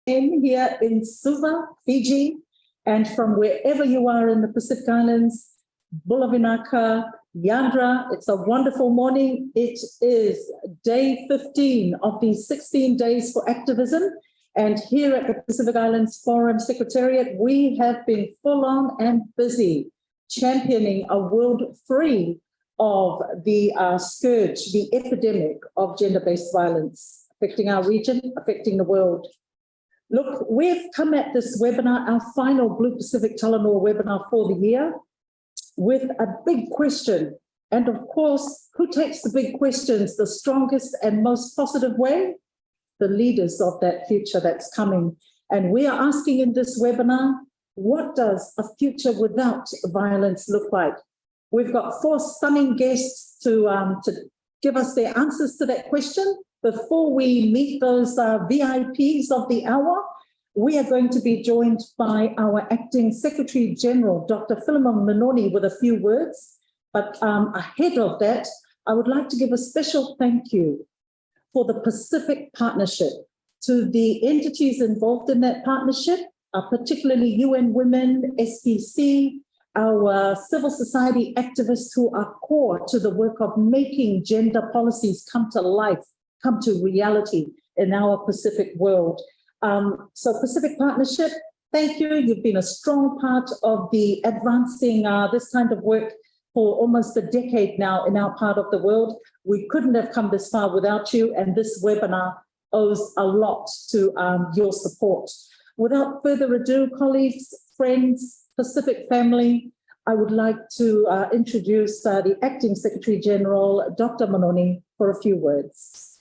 here in Suva, Fiji, and from wherever you are in the Pacific Islands, Bulavinaka, Yandra. It's a wonderful morning. It is day 15 of the 16 days for activism. And here at the Pacific Islands Forum Secretariat, we have been full on and busy championing a world free of the scourge, the epidemic of gender-based violence affecting our region, affecting the world. Look, we've come at this webinar, our final Blue Pacific Talanoa webinar for the year, with a big question. And of course, who takes the big questions the strongest and most positive way? The leaders of that future that's coming. And we are asking in this webinar, what does a future without violence look like? We've got 4 stunning guests to give us their answers to that question. Before we meet those VIPs of the hour, we are going to be joined by our Acting Secretary General, Dr. Philemon Manoni, with a few words. But ahead of that, I would like to give a special thank you for the Pacific Partnership, to the entities involved in that partnership, particularly UN Women, SPC, our civil society activists who are core to the work of making gender policies come to life, come to reality in our Pacific world. So Pacific Partnership, thank you. You've been a strong part of the advancing this kind of work for almost a decade now in our part of the world. We couldn't have come this far without you, and this webinar owes a lot to your support. Without further ado, colleagues, friends, Pacific family, I would like to introduce the Acting Secretary General, Dr. Manoni, for a few words.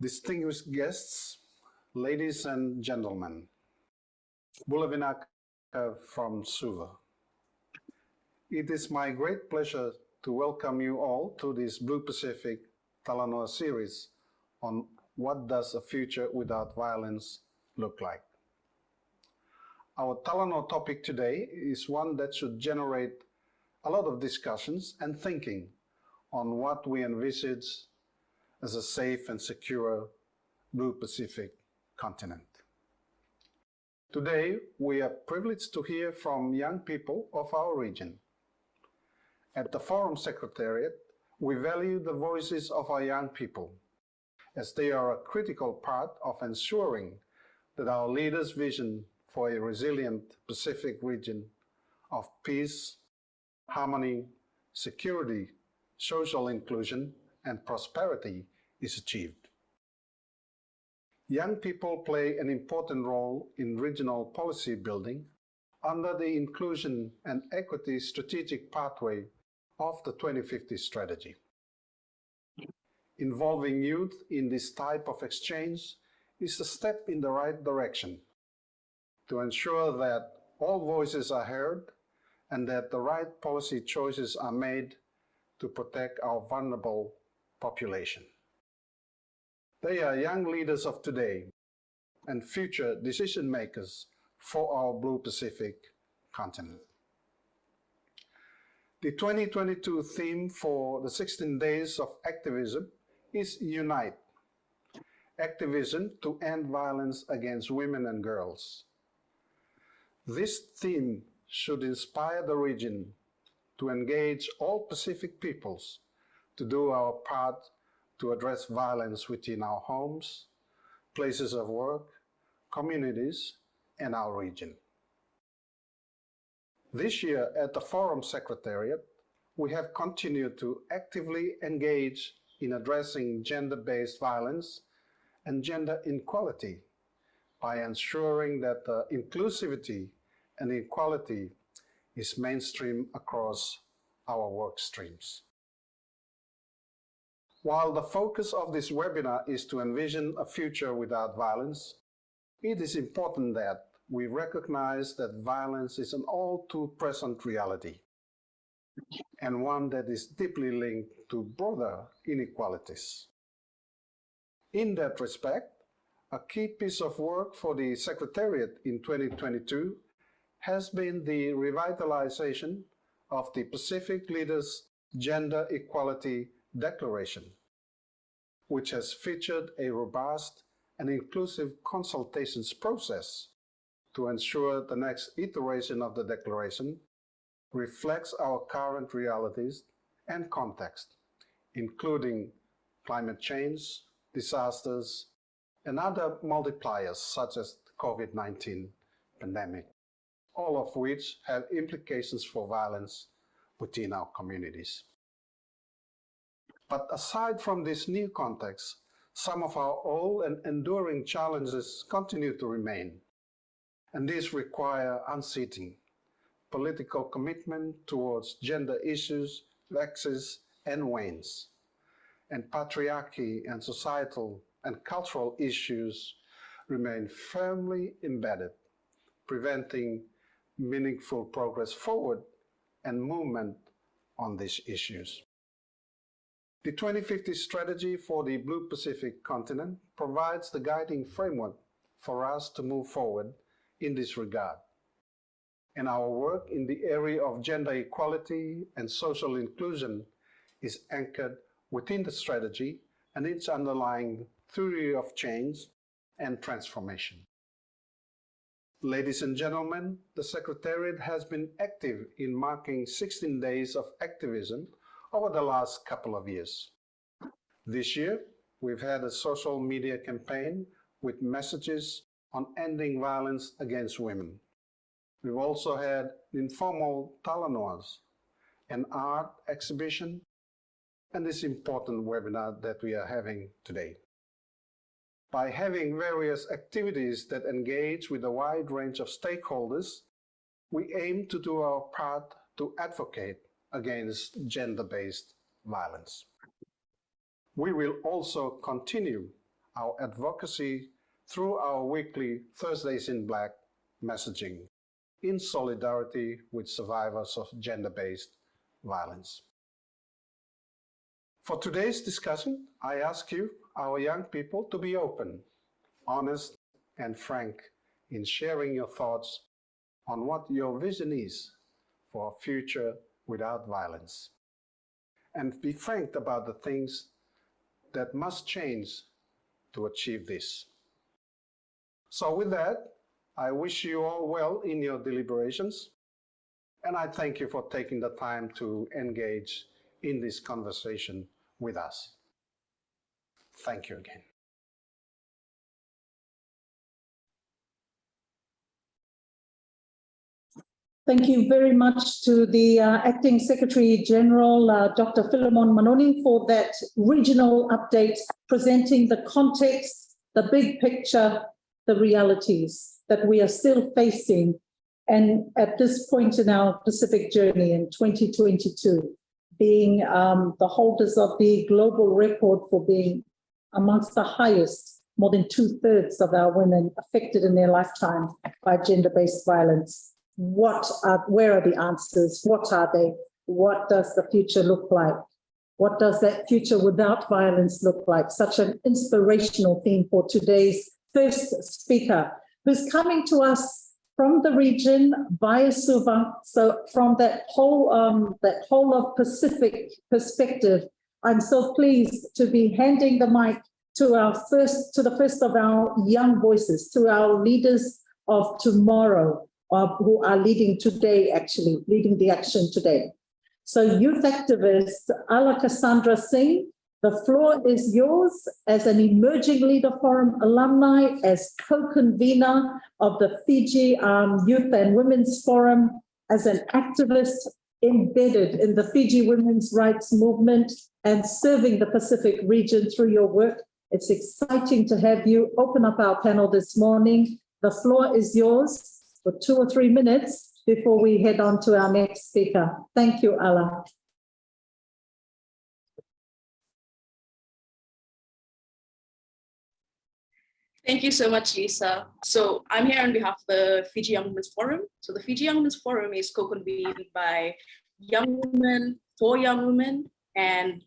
Distinguished guests, ladies and gentlemen, Bulavinaka from Suva. It is my great pleasure to welcome you all to this Blue Pacific Talanoa series on what does a future without violence look like. Our Talanoa topic today is one that should generate a lot of discussions and thinking on what we envisage as a safe and secure Blue Pacific continent. Today, we are privileged to hear from young people of our region. At the Forum Secretariat, we value the voices of our young people, as they are a critical part of ensuring that our leaders' vision for a resilient Pacific region of peace, harmony, security, social inclusion, and prosperity is achieved. Young people play an important role in regional policy building under the Inclusion and Equity Strategic Pathway of the 2050 Strategy. Involving youth in this type of exchange is a step in the right direction to ensure that all voices are heard and that the right policy choices are made to protect our vulnerable population. They are young leaders of today and future decision makers for our Blue Pacific continent. The 2022 theme for the 16 days of activism is Unite. Activism to end violence against women and girls. This theme should inspire the region to engage all Pacific peoples to do our part to address violence within our homes, places of work, communities, and our region. This year at the Forum Secretariat, we have continued to actively engage in addressing gender-based violence and gender inequality by ensuring that the inclusivity and equality is mainstream across our work streams. While the focus of this webinar is to envision a future without violence, it is important that we recognize that violence is an all too present reality and one that is deeply linked to broader inequalities. In that respect, A key piece of work for the Secretariat in 2022 has been the revitalization of the Pacific Leaders Gender Equality Declaration, which has featured a robust and inclusive consultations process to ensure the next iteration of the declaration reflects our current realities and context, including climate change, disasters, and other multipliers such as the COVID-19 pandemic, all of which have implications for violence within our communities. But aside from this new context, some of our old and enduring challenges continue to remain, and these require unseating, political commitment towards gender issues, vexes, and wanes, and patriarchy and societal and cultural issues remain firmly embedded, preventing meaningful progress forward and movement on these issues. The 2050 strategy for the Blue Pacific continent provides the guiding framework for us to move forward in this regard. And our work in the area of gender equality and social inclusion is anchored within the strategy and its underlying theory of change and transformation. Ladies and gentlemen, the Secretariat has been active in marking 16 days of activism over the last couple of years. This year, we've had a social media campaign with messages on ending violence against women. We've also had informal Talanoas, an art exhibition, and this important webinar that we are having today. By having various activities that engage with a wide range of stakeholders, we aim to do our part to advocate against gender-based violence. We will also continue our advocacy through our weekly Thursdays in Black messaging in solidarity with survivors of gender-based violence. For today's discussion, I ask you, our young people, to be open, honest, and frank in sharing your thoughts on what your vision is for a future without violence. And be frank about the things that must change to achieve this. So with that, I wish you all well in your deliberations, and I thank you for taking the time to engage in this conversation with us. Thank you again. Thank you very much to the Acting Secretary General, Dr. Philemon Manoni, for that regional update, presenting the context, the big picture, the realities that we are still facing. And at this point in our Pacific journey in 2022, being the holders of the global record for being amongst the highest, more than 2/3 of our women affected in their lifetime by gender-based violence. Where are the answers? What are they? What does the future look like? What does that future without violence look like? Such an inspirational theme for today's first speaker, who's coming to us from the region via Suva. So from that whole of Pacific perspective, I'm so pleased to be handing the mic to the first of our young voices, to our leaders of tomorrow, who are leading today, actually, leading the action today. So youth activist Ala Cassandra Singh, the floor is yours as an Emerging Leader Forum alumni, as co-convener of the Fiji Youth and Women's Forum, as an activist embedded in the Fiji women's rights movement and serving the Pacific region through your work. It's exciting to have you open up our panel this morning. The floor is yours for 2 or 3 minutes before we head on to our next speaker. Thank you, Ala. Thank you so much, Lisa. So I'm here on behalf of the Fiji Young Women's Forum. So the Fiji Young Women's Forum is co-convened by young women, for young women, and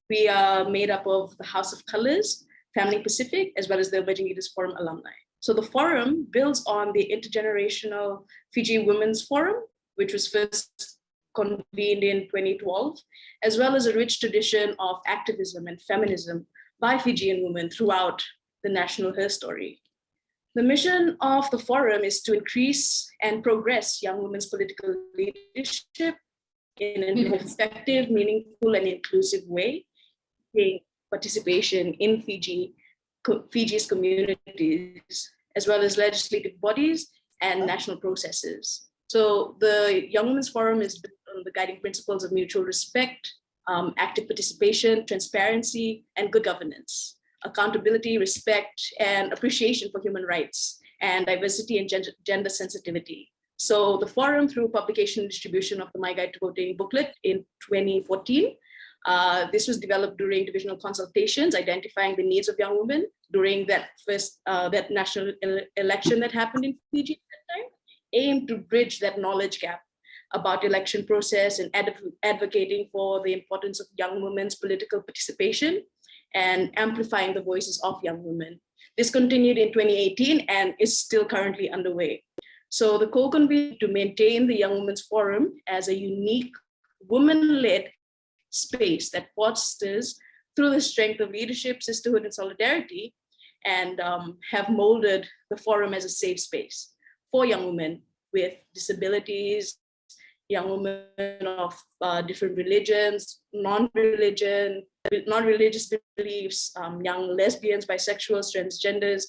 we are made up of the House of Colors, Family Pacific, as well as the Emerging Leaders Forum alumni. So the forum builds on the intergenerational Fiji Women's Forum, which was first convened in 2012, as well as a rich tradition of activism and feminism by Fijian women throughout the national her story. The mission of the forum is to increase and progress young women's political leadership in an effective, meaningful, and inclusive way, participation in Fiji's communities, as well as legislative bodies and national processes. So the Young Women's Forum is built on the guiding principles of mutual respect, active participation, transparency, and good governance, accountability, respect, and appreciation for human rights, and diversity and gender sensitivity. So the forum, through publication and distribution of the My Guide to Voting booklet in 2014, this was developed during divisional consultations, identifying the needs of young women during that first that national election that happened in Fiji at that time, aimed to bridge that knowledge gap about election process and advocating for the importance of young women's political participation and amplifying the voices of young women. This continued in 2018 and is still currently underway. So the co-convened to maintain the Young Women's Forum as a unique woman-led space that fosters through the strength of leadership, sisterhood, and solidarity, and have molded the forum as a safe space for young women with disabilities, young women of different religions, non-religious beliefs, young lesbians, bisexuals, transgenders,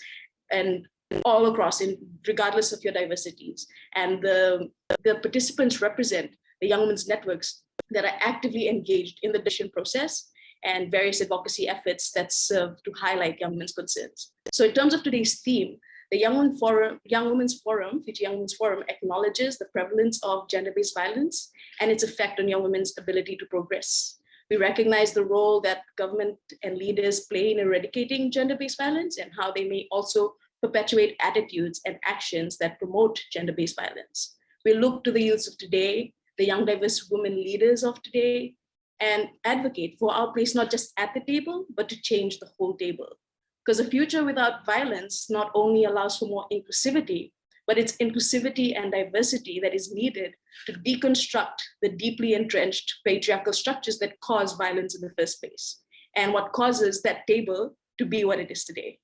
and all across, regardless of your diversities. And the participants represent the young women's networks that are actively engaged in the decision process and various advocacy efforts that serve to highlight young women's concerns. So in terms of today's theme, the Young Women's Forum, Fiji Young Women's Forum, acknowledges the prevalence of gender-based violence and its effect on young women's ability to progress. We recognize the role that government and leaders play in eradicating gender-based violence and how they may also perpetuate attitudes and actions that promote gender-based violence. We look to the youths of today, the young diverse women leaders of today, and advocate for our place not just at the table, but to change the whole table. Because a future without violence not only allows for more inclusivity, but it's inclusivity and diversity that is needed to deconstruct the deeply entrenched patriarchal structures that cause violence in the first place, and what causes that table to be what it is today.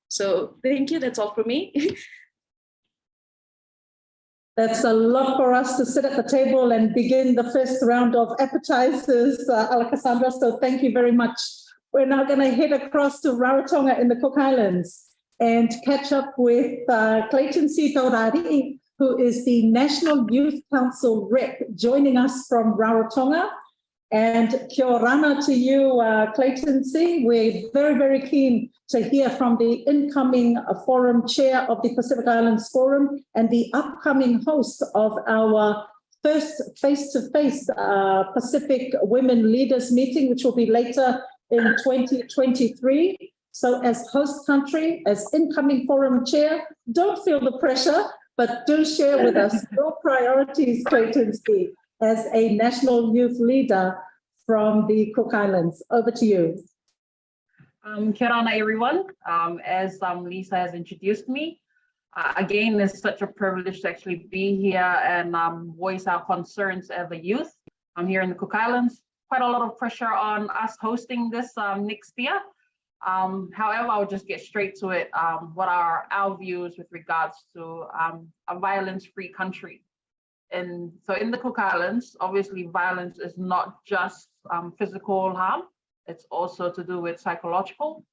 So thank you, that's all for me. That's a lot for us to sit at the table and begin the first round of appetizers, Alakasandra, so thank you very much. We're now going to head across to Rarotonga in the Cook Islands and catch up with Clayton C. Taurari, who is the National Youth Council rep, joining us from Rarotonga. And kia orana to you, Clayton C. We're very, very keen to hear from the incoming forum chair of the Pacific Islands Forum and the upcoming host of our first face-to-face Pacific Women Leaders meeting, which will be later in 2023. So as host country, as incoming forum chair, don't feel the pressure, but do share with us your priorities, Clayton C., as a national youth leader from the Cook Islands. Over to you. Kia ora, everyone. As Lisa has introduced me, again, it's such a privilege to actually be here and voice our concerns as a youth. I'm here in the Cook Islands. Quite a lot of pressure on us hosting this next year. However, I'll just get straight to it. What are our views with regards to a violence-free country? And so in the Cook Islands, obviously violence is not just physical harm, it's also to do with psychological.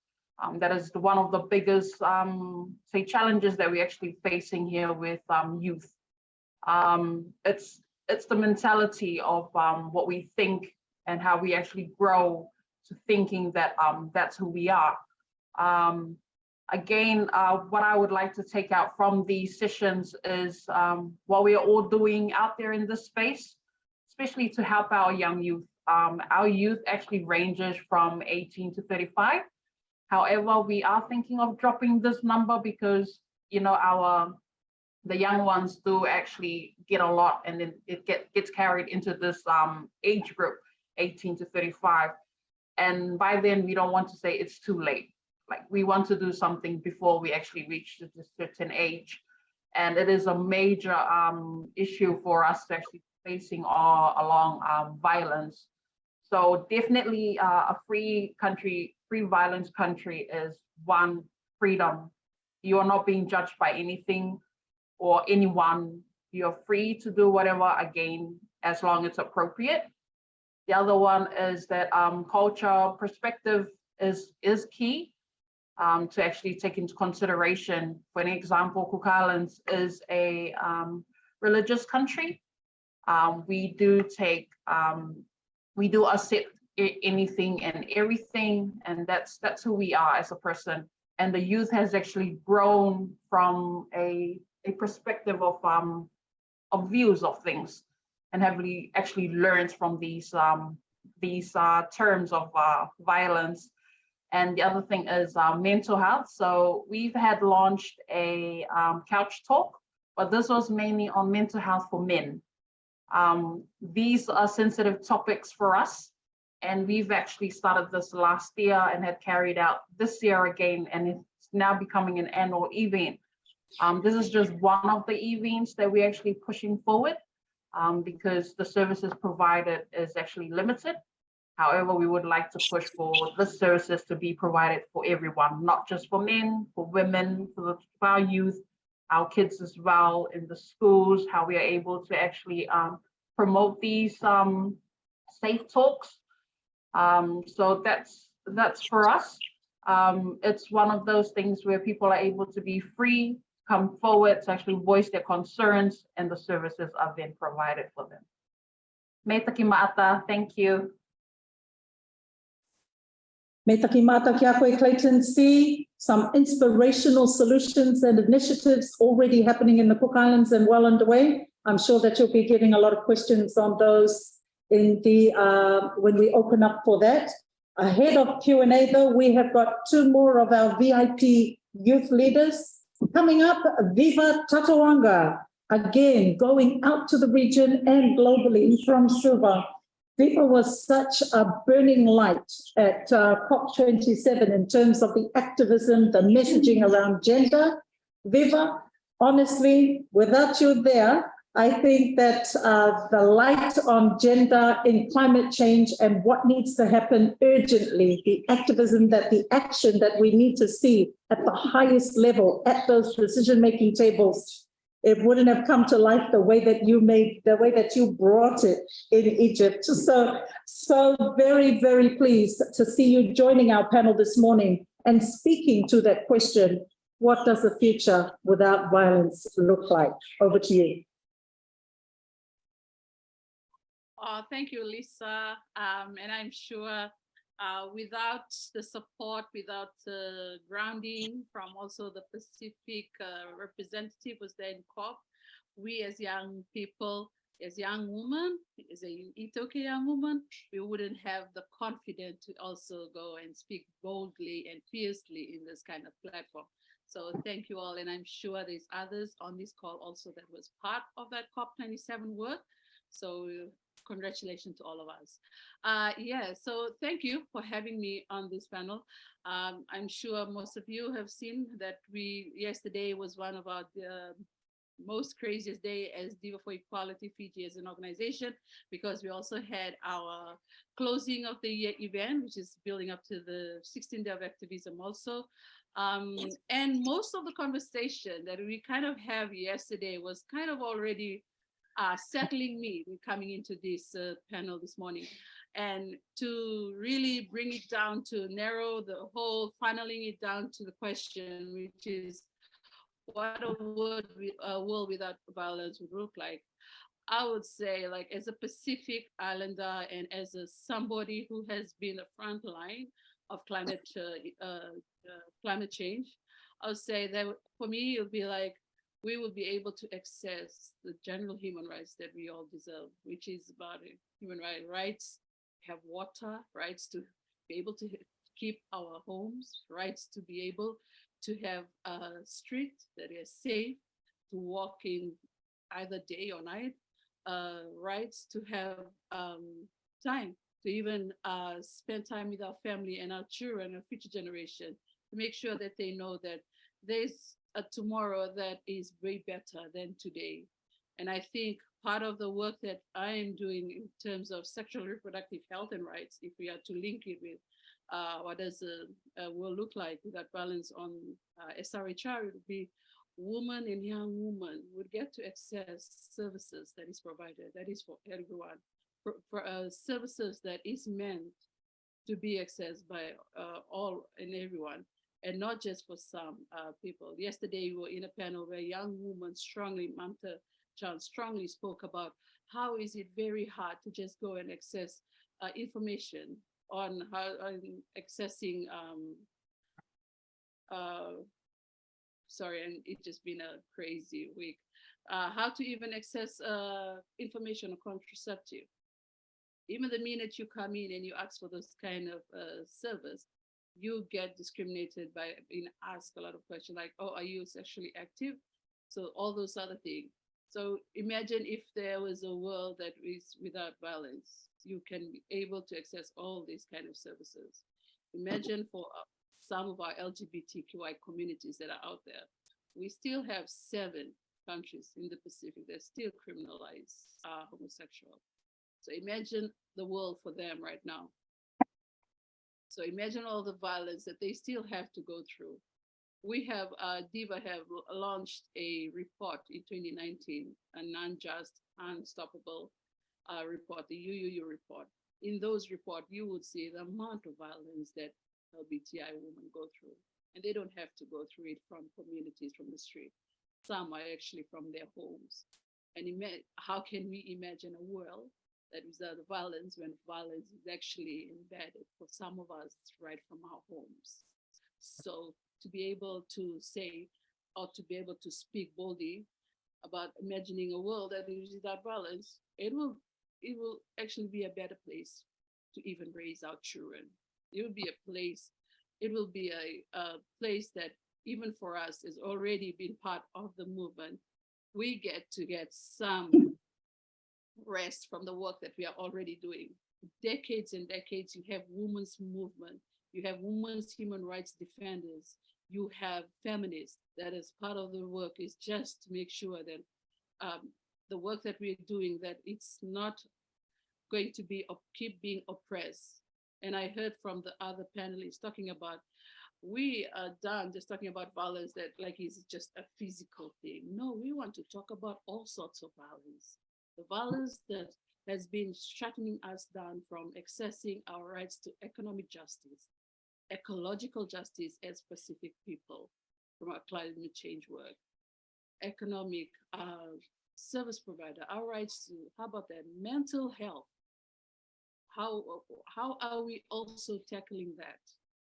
That is one of the biggest, say, challenges that we're actually facing here with youth. It's the mentality of what we think and how we actually grow to thinking that that's who we are. Again, what I would like to take out from these sessions is what we are all doing out there in this space, especially to help our young youth. Our youth actually ranges from 18 to 35. However, we are thinking of dropping this number because, you know, the young ones do actually get a lot, and then it gets carried into this age group, 18 to 35. And by then, we don't want to say it's too late. like we want to do something before we actually reach this certain age. And it is a major issue for us to actually facing all along violence. So definitely a free country, free violence country is one, freedom. You are not being judged by anything or anyone. You're free to do whatever, again, as long as it's appropriate. The other one is that culture perspective is key to actually take into consideration. For an example, Cook Islands is a religious country. We do accept anything and everything, and that's who we are as a person. And the youth has actually grown from a perspective of views of things, and have actually learned from these terms of violence. And the other thing is mental health. So we've had launched a couch talk, but this was mainly on mental health for men. These are sensitive topics for us, and we've actually started this last year and had carried out this year again, and it's now becoming an annual event. This is just one of the events that we're actually pushing forward because the services provided is actually limited. However, we would like to push for the services to be provided for everyone, not just for men, for women, for our youth, our kids as well, in the schools, how we are able to actually promote these safe talks. So that's for us. It's one of those things where people are able to be free, come forward to actually voice their concerns, and the services are then provided for them. Me taki maata, thank you. Me taki mata kia koe, Clayton. See some inspirational solutions and initiatives already happening in the Cook Islands and well underway. I'm sure that you'll be getting a lot of questions on those in the when we open up for that. Ahead of Q&A though, we have got two more of our VIP youth leaders. Coming up, Viva Tatawanga, again, going out to the region and globally from Suva. Viva was such a burning light at COP27 in terms of the activism, the messaging around gender. Viva, honestly, without you there, I think that the light on gender in climate change and what needs to happen urgently, the activism, the action that we need to see at the highest level at those decision-making tables, it wouldn't have come to life the way that you brought it in Egypt. So very, very pleased to see you joining our panel this morning and speaking to that question, what does the future without violence look like? Over to you. Thank you, Lisa. And I'm sure without the support, without the grounding from also the Pacific representative was there in COP, we as young people, as young women, as a Itoke young woman, we wouldn't have the confidence to also go and speak boldly and fiercely in this kind of platform. So thank you all. And I'm sure there's others on this call also that was part of that COP27 work. So congratulations to all of us. So thank you for having me on this panel. I'm sure most of you have seen that yesterday was one of our most craziest day as Diva for Equality Fiji as an organization, because we also had our closing of the year event, which is building up to the 16th day of activism also. And most of the conversation that we kind of have yesterday was kind of already settling me coming into this panel this morning, and to really bring it down to narrow the whole, funneling it down to the question, which is what a world without violence would look like. I would say, like, as a Pacific Islander and as somebody who has been the front line of climate change, I would say that for me, it would be like, we will be able to access the general human rights that we all deserve, which is about human rights, have water, rights to be able to keep our homes, rights to be able to have a street that is safe, to walk in either day or night, rights to have time to even spend time with our family and our children, our future generation, to make sure that they know that there's a tomorrow that is way better than today. And I think part of the work that I am doing in terms of sexual reproductive health and rights, if we are to link it with what does a world look like without violence on SRHR, it would be women and young women would get to access services that is provided, that is for everyone, for services that is meant to be accessed by all and everyone, and not just for some people. Yesterday, we were in a panel where young women strongly, Mamta Chan strongly spoke about how is it very hard to just go and access information on how accessing sorry, and it's just been a crazy week. How to even access information on contraceptive. Even the minute you come in and you ask for this kind of service, you get discriminated by being asked a lot of questions like, oh, are you sexually active? So all those other things. So imagine if there was a world that is without violence, you can be able to access all these kind of services. Imagine for some of our LGBTQI communities that are out there, we still have 7 countries in the Pacific that still criminalize homosexual. So imagine the world for them right now. So imagine all the violence that they still have to go through. We have, DIVA have launched a report in 2019, a non-just, unstoppable report, the UUU report. In those reports, you would see the amount of violence that LGBTI women go through. And they don't have to go through it from communities, from the street. Some are actually from their homes. And how can we imagine a world that without violence, when violence is actually embedded for some of us right from our homes? So to be able to say, or to be able to speak boldly about imagining a world that is without violence, it will actually be a better place to even raise our children. It will be a place, it will be a place that even for us has already been part of the movement. We get to get some rest from the work that we are already doing. Decades and decades, you have women's movement, you have women's human rights defenders, you have feminists that as part of the work is just to make sure that the work that we're doing, that it's not going to be keep being oppressed. And I heard from the other panelists talking about, we are done just talking about violence that like is just a physical thing. No, we want to talk about all sorts of violence. The violence that has been shutting us down from accessing our rights to economic justice, ecological justice as Pacific people from our climate change work, economic service provider, our rights to, how about that, mental health. How are we also tackling that?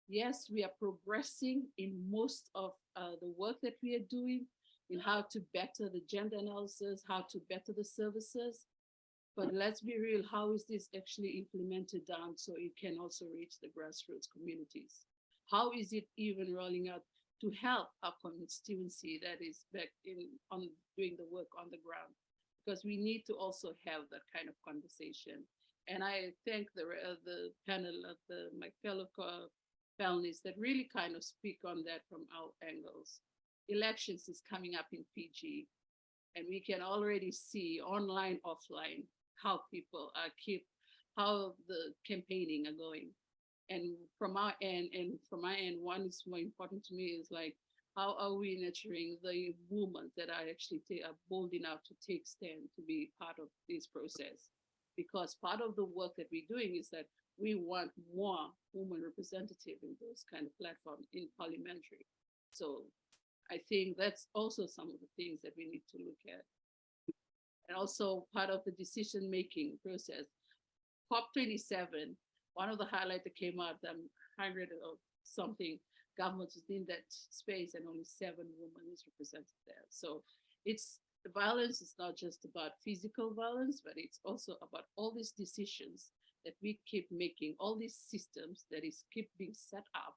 Yes, we are progressing in most of the work that we are doing in how to better the gender analysis, how to better the services. But let's be real, how is this actually implemented down so it can also reach the grassroots communities? How is it even rolling out to help our constituency that is back on doing the work on the ground? Because we need to also have that kind of conversation. And I thank the panel, my fellow panelists that really kind of speak on that from our angles. Elections is coming up in PG, and we can already see online, offline, how people how the campaigning are going. And from our end, one is more important to me is like, how are we nurturing the women that are actually are bold enough to take stand to be part of this process? Because part of the work that we're doing is that we want more women representative in those kind of platforms in parliamentary. So I think that's also some of the things that we need to look at. And also part of the decision-making process. COP27, one of the highlights that came out, 100 or something governments within that space and only 7 women is represented there. So the violence is not just about physical violence, but it's also about all these decisions that we keep making, all these systems that keep being set up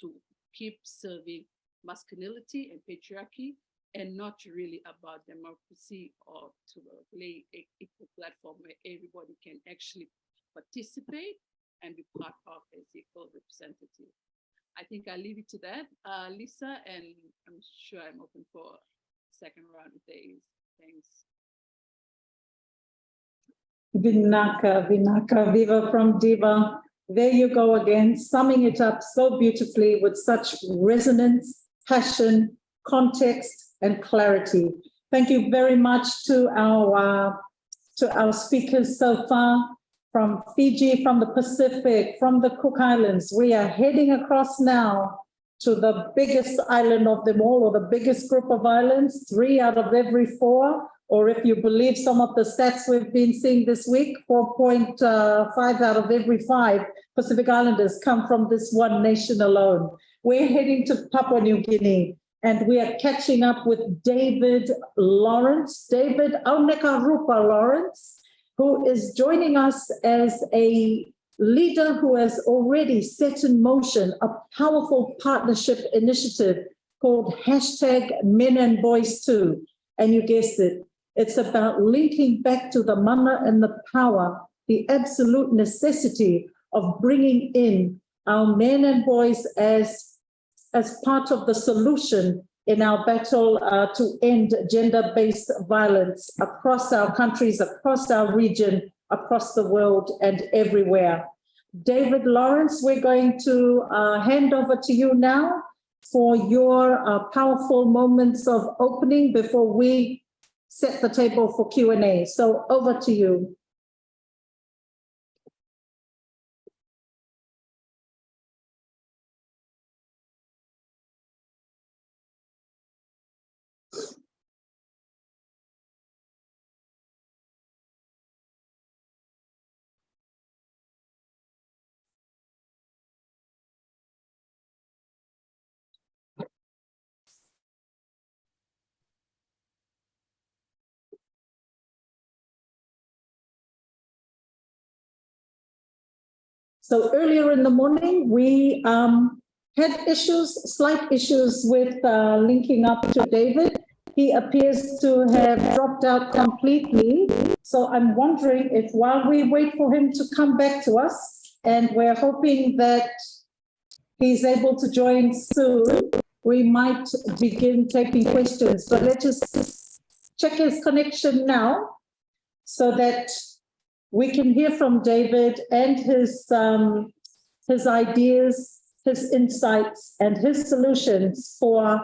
to keep serving masculinity and patriarchy, and not really about democracy or to lay an equal platform where everybody can actually participate and be part of as equal representative. I think I'll leave it to that, Lisa, and I'm sure I'm open for second round if there is. Thanks. Vinaka, Vinaka, Viva from Diva. There you go again, summing it up so beautifully with such resonance, passion, context, and clarity. Thank you very much to our speakers so far from Fiji, from the Pacific, from the Cook Islands. We are heading across now to the biggest island of them all, or the biggest group of islands, 3 out of every 4. Or if you believe some of the stats we've been seeing this week, 4.5 out of every 5 Pacific Islanders come from this one nation alone. We're heading to Papua New Guinea, and we are catching up with David Lawrence, David Aunekarupa Lawrence, who is joining us as a leader who has already set in motion a powerful partnership initiative called #Men and Boys Too. And you guessed it, it's about linking back to the mana and the power, the absolute necessity of bringing in our men and boys as part of the solution in our battle to end gender-based violence across our countries, across our region, across the world, and everywhere. David Lawrence, we're going to hand over to you now for your powerful moments of opening before we set the table for Q&A. So over to you. So earlier in the morning, we had slight issues with linking up to David. He appears to have dropped out completely. So I'm wondering if while we wait for him to come back to us, and we're hoping that he's able to join soon, we might begin taking questions. But let's just check his connection now so that we can hear from David and his ideas, his insights, and his solutions for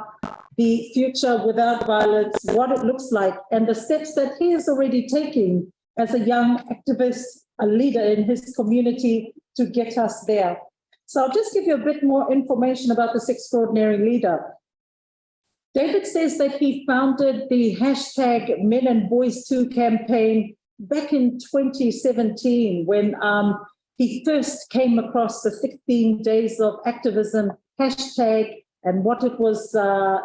the future without violence, what it looks like, and the steps that he is already taking as a young activist, a leader in his community to get us there. So I'll just give you a bit more information about this extraordinary leader. David says that he founded the #Men and Boys Too campaign back in 2017, when he first came across the 16 days of activism hashtag and what it was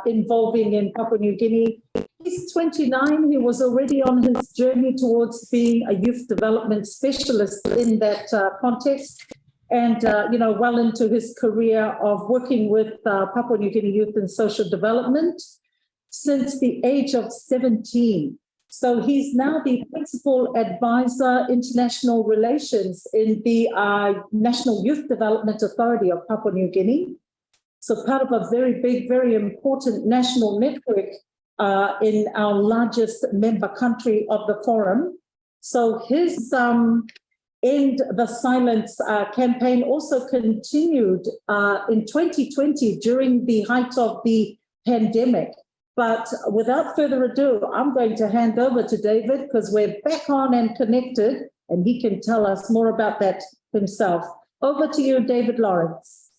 involving in Papua New Guinea. He's 29. He was already on his journey towards being a youth development specialist in that context, and well into his career of working with Papua New Guinea youth and social development since the age of 17. So he's now the principal advisor, international relations in the National Youth Development Authority of Papua New Guinea. So part of a very big, very important national network in our largest member country of the forum. So his End the Silence campaign also continued in 2020 during the height of the pandemic. But without further ado, I'm going to hand over to David because we're back on and connected, and he can tell us more about that himself. Over to you, David Lawrence.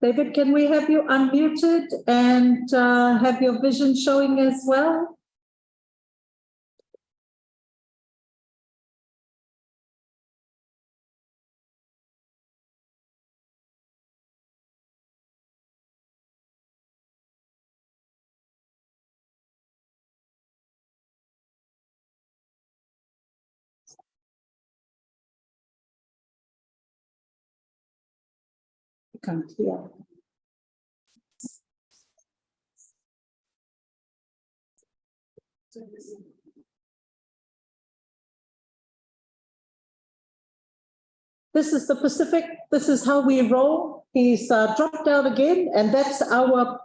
David, can we have you unmuted and have your vision showing as well? Can't hear. This is the Pacific. This is how we roll. He's dropped out again, and that's our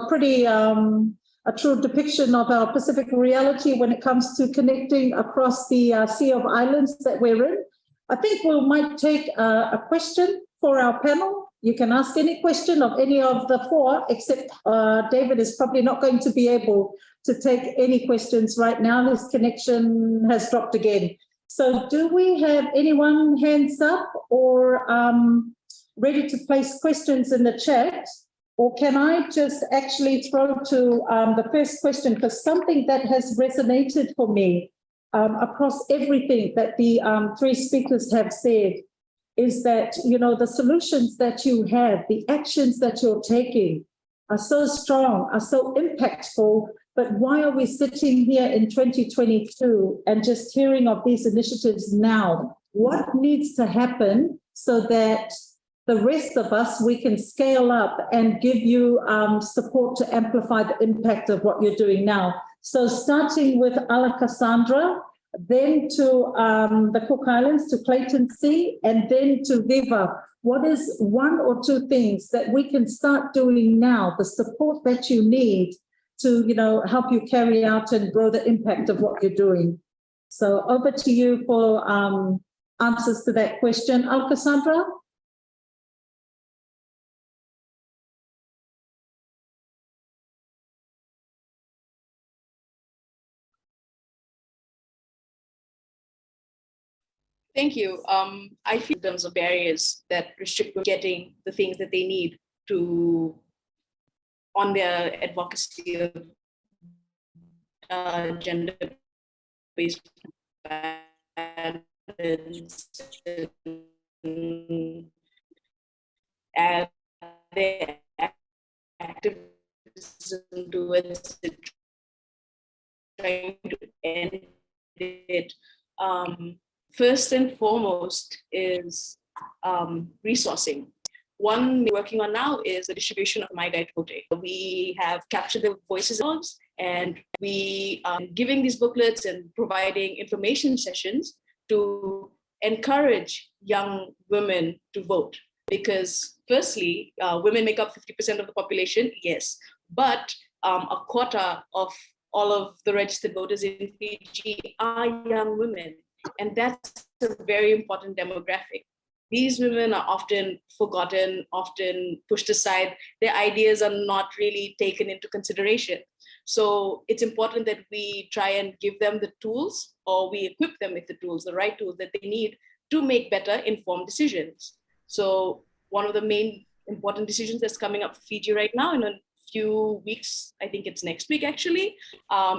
pretty a true depiction of our Pacific reality when it comes to connecting across the sea of islands that we're in. I think we might take a question for our panel. You can ask any question of any of the four, except David is probably not going to be able to take any questions right now. His connection has dropped again. So do we have anyone hands up or ready to place questions in the chat? Or can I just actually throw to the first question, because something that has resonated for me across everything that the three speakers have said is that, you know, the solutions that you have, the actions that you're taking are so strong, are so impactful, but why are we sitting here in 2022 and just hearing of these initiatives now? What needs to happen so that the rest of us, we can scale up and give you support to amplify the impact of what you're doing now? So starting with Ala Cassandra, then to the Cook Islands, to Clayton Sea, and then to Viva. What is one or two things that we can start doing now, the support that you need to, you know, help you carry out and grow the impact of what you're doing? So over to you for answers to that question. Ala Cassandra? Thank you. I feel in terms of barriers that restrict them getting the things that they need to on their advocacy of gender-based violence and their activism towards it, trying to end it. First and foremost is resourcing. One we're working on now is the distribution of My Guide to Voting. We have captured the voices and we are giving these booklets and providing information sessions to encourage young women to vote. Because firstly, women make up 50% of the population, yes, but a quarter of all of the registered voters in Fiji are young women. And that's a very important demographic. These women are often forgotten, often pushed aside. Their ideas are not really taken into consideration. So it's important that we try and give them the tools, or we equip them with the tools, the right tools that they need to make better informed decisions. So one of the main important decisions that's coming up for Fiji right now in a few weeks, I think it's next week actually,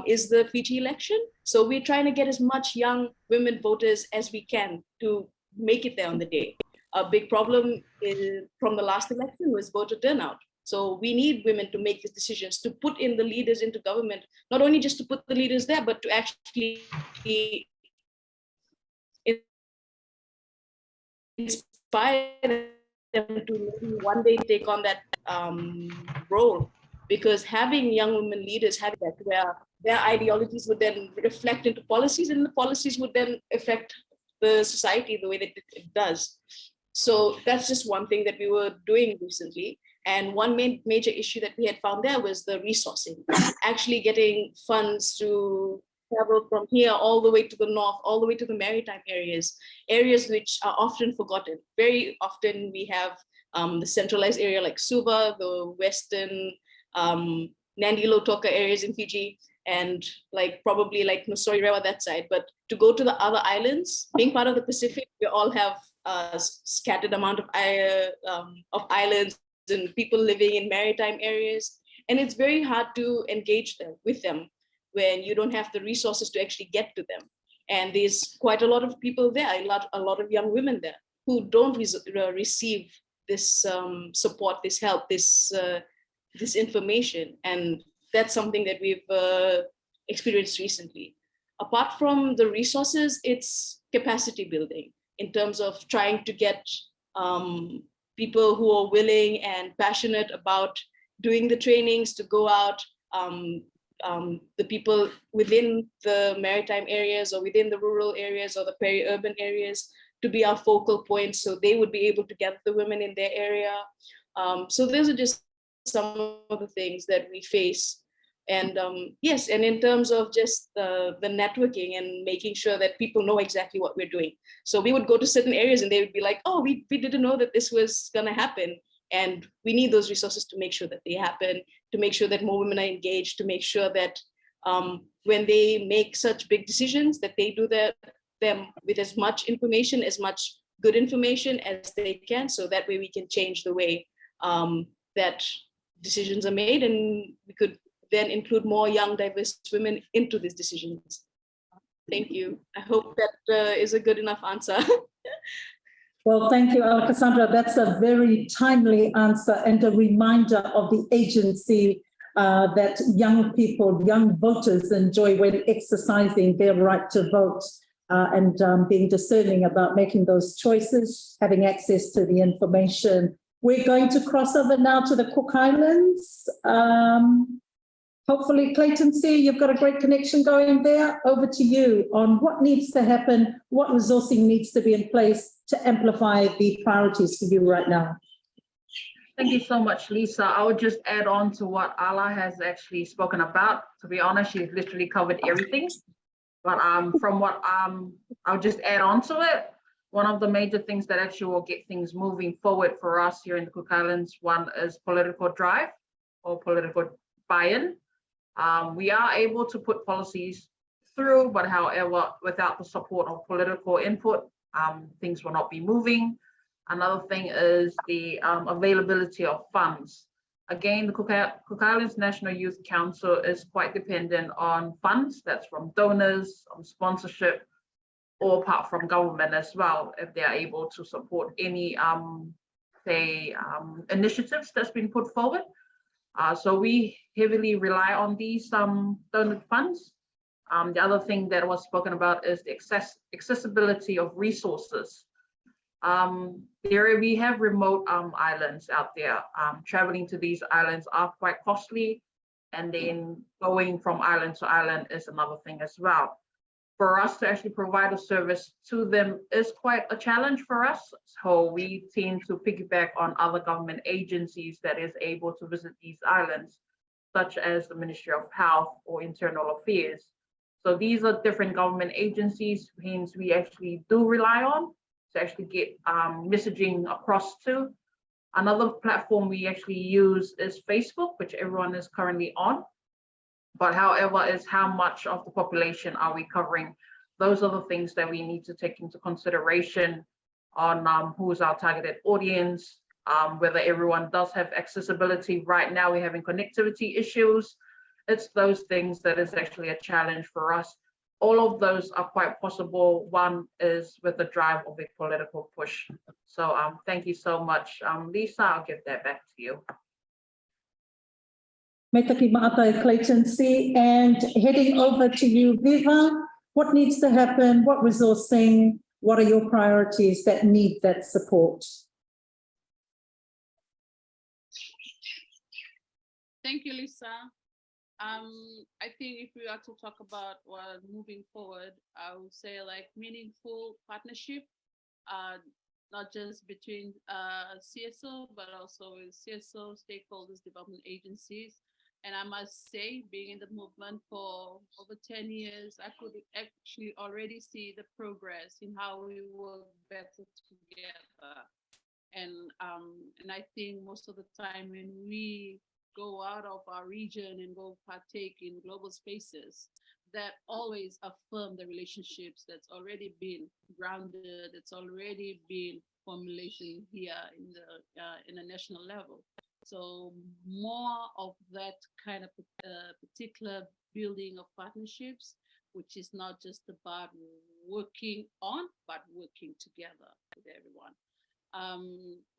is the Fiji election. So we're trying to get as much young women voters as we can to make it there on the day. A big problem from the last election was voter turnout. So we need women to make these decisions, to put in the leaders into government, not only just to put the leaders there, but to actually inspire them to maybe one day take on that role. Because having young women leaders, having that where their ideologies would then reflect into policies, and the policies would then affect the society the way that it does. So that's just one thing that we were doing recently. And one major issue that we had found there was the resourcing, actually getting funds to travel from here all the way to the north, all the way to the maritime areas which are often forgotten. Very often we have the centralized area like Suva, the western Nandilo Toka areas in Fiji, and like probably like Nusori Rewa that side. But to go to the other islands, being part of the Pacific, we all have a scattered amount of islands and people living in maritime areas. And it's very hard to engage with them when you don't have the resources to actually get to them. And there's quite a lot of people there, a lot of young women there who don't receive this support, this help, this information. And that's something that we've experienced recently. Apart from the resources, it's capacity building in terms of trying to get people who are willing and passionate about doing the trainings to go out, the people within the maritime areas or within the rural areas or the peri-urban areas to be our focal points, so they would be able to get the women in their area. So those are just some of the things that we face. And yes, and in terms of just the networking and making sure that people know exactly what we're doing. So we would go to certain areas and they would be like, oh, we didn't know that this was gonna happen. And we need those resources to make sure that they happen, to make sure that more women are engaged, to make sure that when they make such big decisions, that they do them with as much information, as much good information as they can. So that way we can change the way that decisions are made, and we could then include more young, diverse women into these decisions. Thank you. I hope that is a good enough answer. Well, thank you, Cassandra. That's a very timely answer and a reminder of the agency that young people, young voters enjoy when exercising their right to vote and being discerning about making those choices, having access to the information. We're going to cross over now to the Cook Islands. Hopefully, Clayton C, you've got a great connection going there. Over to you on what needs to happen, what resourcing needs to be in place to amplify the priorities for you right now. Thank you so much, Lisa. I would just add on to what Ala has actually spoken about. To be honest, she's literally covered everything. But from what I'll just add on to it. One of the major things that actually will get things moving forward for us here in the Cook Islands, one is political drive or political buy-in. We are able to put policies through, but however, without the support of political input, things will not be moving. Another thing is the availability of funds. Again, the Cook Islands National Youth Council is quite dependent on funds. That's from donors, on sponsorship, or apart from government as well, if they are able to support any, initiatives that's been put forward. So we heavily rely on these donor funds. The other thing that was spoken about is the accessibility of resources. We have remote islands out there. Traveling to these islands are quite costly, and then going from island to island is another thing as well. For us to actually provide a service to them is quite a challenge for us. So we tend to piggyback on other government agencies that is able to visit these islands, such as the Ministry of Health or Internal Affairs. So these are different government agencies, hence we actually do rely on to actually get messaging across to. Another platform we actually use is Facebook, which everyone is currently on. But however, is how much of the population are we covering? Those are the things that we need to take into consideration on who is our targeted audience, whether everyone does have accessibility. Right now, we're having connectivity issues. It's those things that is actually a challenge for us. All of those are quite possible. One is with the drive of a political push. So thank you so much. Lisa, I'll give that back to you. Metaki Maatai, Clayton C, and heading over to you, Viva. What needs to happen? What resourcing? What are your priorities that need that support? Thank you, Lisa. I think if we are to talk about moving forward, I would say like meaningful partnership, not just between CSO, but also with CSO, stakeholders, development agencies. And I must say, being in the movement for over 10 years, I could actually already see the progress in how we work better together. And I think most of the time when we go out of our region and go partake in global spaces, that always affirm the relationships that's already been grounded, that's already been formulation here in the national level. So more of that kind of particular building of partnerships, which is not just about working on, but working together with everyone.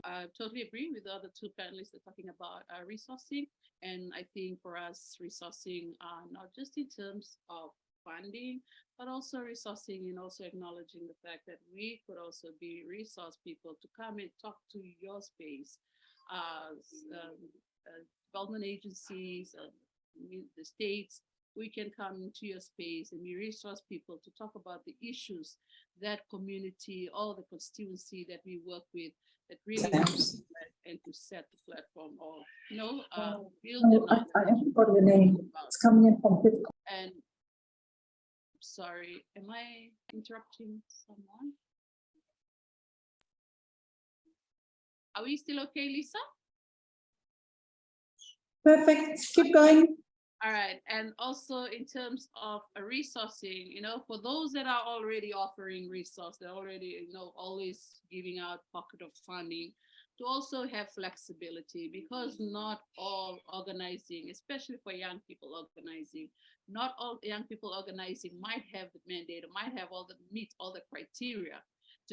I totally agree with the other two panelists that are talking about resourcing. And I think for us, resourcing, not just in terms of funding, but also resourcing and also acknowledging the fact that we could also be resource people to come and talk to your space, development agencies, the states. We can come into your space and we resource people to talk about the issues that community or the constituency that we work with that really wants to and to set the platform or build I haven't got your name. It's coming in from Bitcoin. and sorry, am I interrupting someone? Are we still okay, Lisa? Perfect. Keep going. All right, and also in terms of resourcing, for those that are already offering resource, they're already, always giving out pocket of funding, to also have flexibility, because not all organizing, especially for young people organizing, not all young people organizing might have the mandate or might have meet all the criteria.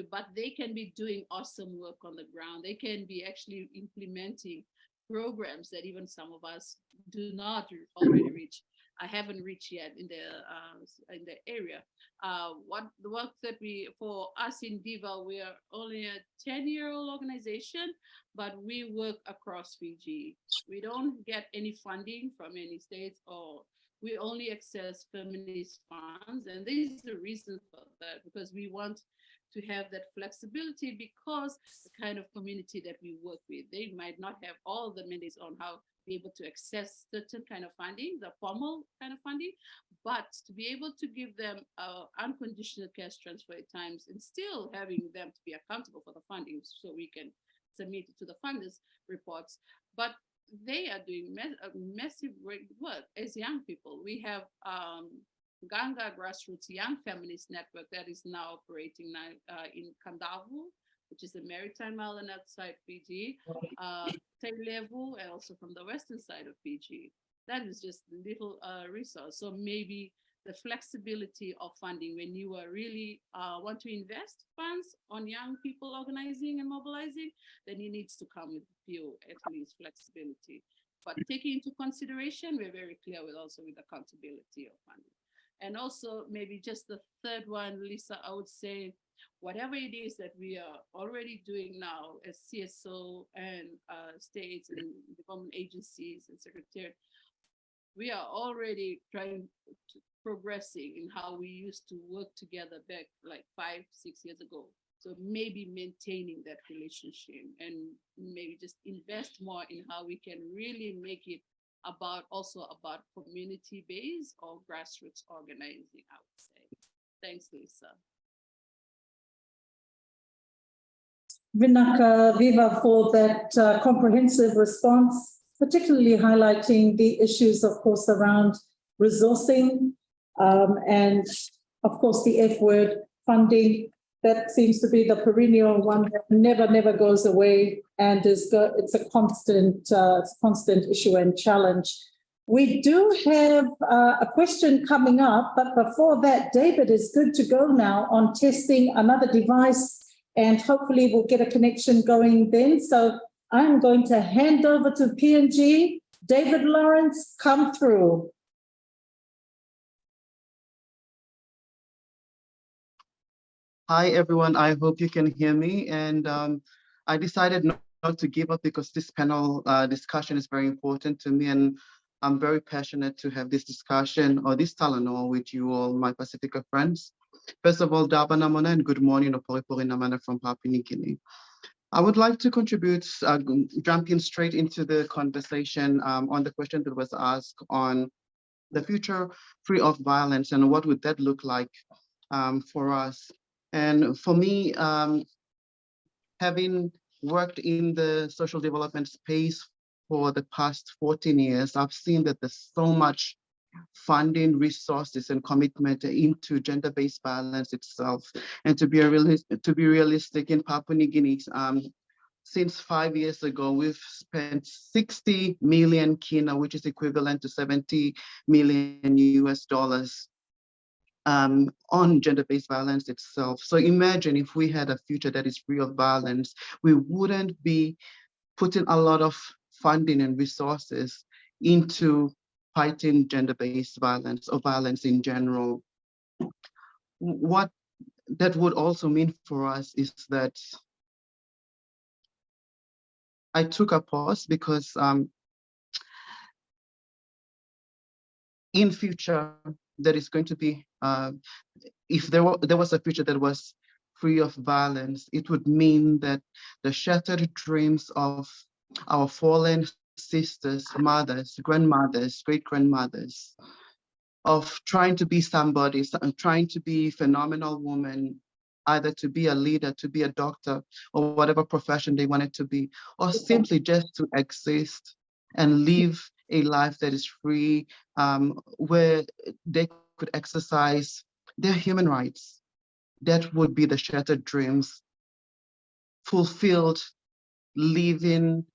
But they can be doing awesome work on the ground. They can be actually implementing programs that even some of us do not already reach. I haven't reached yet in the area. The work that for us in Diva, we are only a 10-year-old organization, but we work across Fiji. We don't get any funding from any states, or we only access feminist funds, and there's a reason for that, because we want to have that flexibility, because the kind of community that we work with, they might not have all the mandates on how to be able to access certain kind of funding, the formal kind of funding, but to be able to give them unconditional cash transfer at times, and still having them to be accountable for the funding so we can submit it to the funders reports. But they are doing massive great work as young people. We have Ganga Grassroots Young Feminist Network that is now operating in Kandavu, which is a maritime island outside Fiji, Tailevu, and also from the western side of Fiji. That is just a little resource. So maybe the flexibility of funding, when you are really want to invest funds on young people organizing and mobilizing, then it needs to come with at least flexibility. But taking into consideration, we're very clear with accountability of funding. And also maybe just the third one, Lisa, I would say, whatever it is that we are already doing now as CSO and states and development agencies and secretariat, we are already progressing in how we used to work together back like 5-6 years ago. So maybe maintaining that relationship and maybe just invest more in how we can really make it about community-based or grassroots organizing, I would say. Thanks, Lisa. Vinaka, Viva, for that comprehensive response, particularly highlighting the issues, of course, around resourcing and, of course, the F word, funding. That seems to be the perennial one that never goes away, and it's a constant issue and challenge. We do have a question coming up, but before that, David is good to go now on testing another device, and hopefully we'll get a connection going then. So I'm going to hand over to PNG. David Lawrence, come through. Hi, everyone. I hope you can hear me. And I decided not to give up because this panel discussion is very important to me. And I'm very passionate to have this discussion or this Talanoa with you all, my Pacifica friends. First of all, Daba Namona and good morning, Oporipori Namana from Papua New Guinea. I would like to contribute, jumping straight into the conversation on the question that was asked on the future free of violence and what would that look like for us. And for me, having worked in the social development space for the past 14 years, I've seen that there's so much funding, resources, and commitment into gender-based violence itself. And to be realistic, in Papua New Guinea, since 5 years ago, we've spent 60 million kina, which is equivalent to 70 million US dollars. On gender-based violence itself. So imagine if we had a future that is free of violence, we wouldn't be putting a lot of funding and resources into fighting gender-based violence or violence in general. What that would also mean for us is that I took a pause because in future, there is going to be, if there was a future that was free of violence, it would mean that the shattered dreams of our fallen sisters, mothers, grandmothers, great-grandmothers, of trying to be somebody, trying to be phenomenal woman, either to be a leader, to be a doctor, or whatever profession they wanted to be, or simply just to exist and live a life that is free, where they could exercise their human rights. That would be the shattered dreams, fulfilled, lived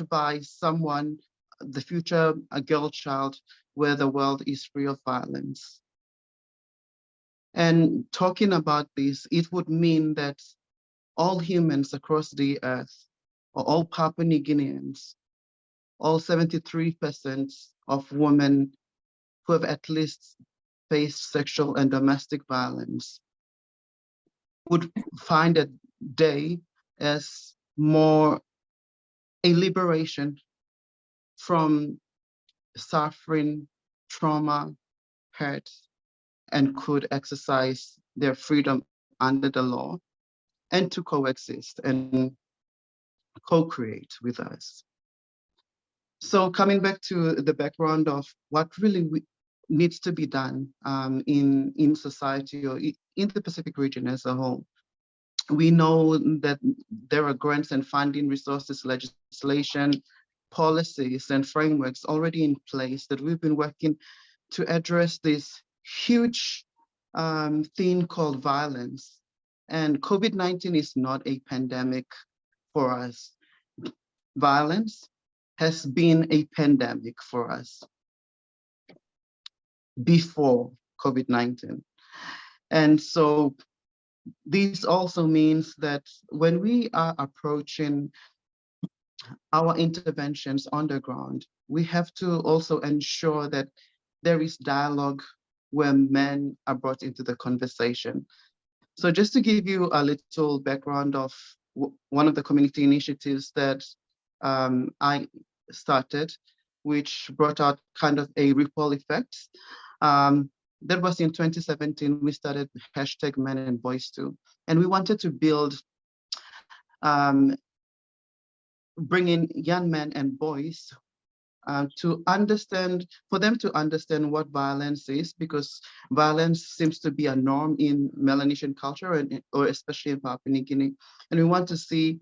by someone, the future, a girl child, where the world is free of violence. And talking about this, it would mean that all humans across the earth, or all Papua New Guineans, all 73% of women who have at least faced sexual and domestic violence, would find a day as more a liberation from suffering, trauma, hurt, and could exercise their freedom under the law and to coexist and co-create with us. So coming back to the background of what really needs to be done in society or in the Pacific region as a whole, we know that there are grants and funding resources, legislation, policies, and frameworks already in place that we've been working to address this huge thing called violence. And COVID-19 is not a pandemic for us. Violence has been a pandemic for us before COVID-19. And so this also means that when we are approaching our interventions on the ground, we have to also ensure that there is dialogue where men are brought into the conversation. So just to give you a little background of one of the community initiatives that I started, which brought out kind of a ripple effect. That was in 2017, we started hashtag Men and Boys Too. And we wanted to build, bring in young men and boys to understand, for them to understand what violence is, because violence seems to be a norm in Melanesian culture, and, or especially in Papua New Guinea. And we want to see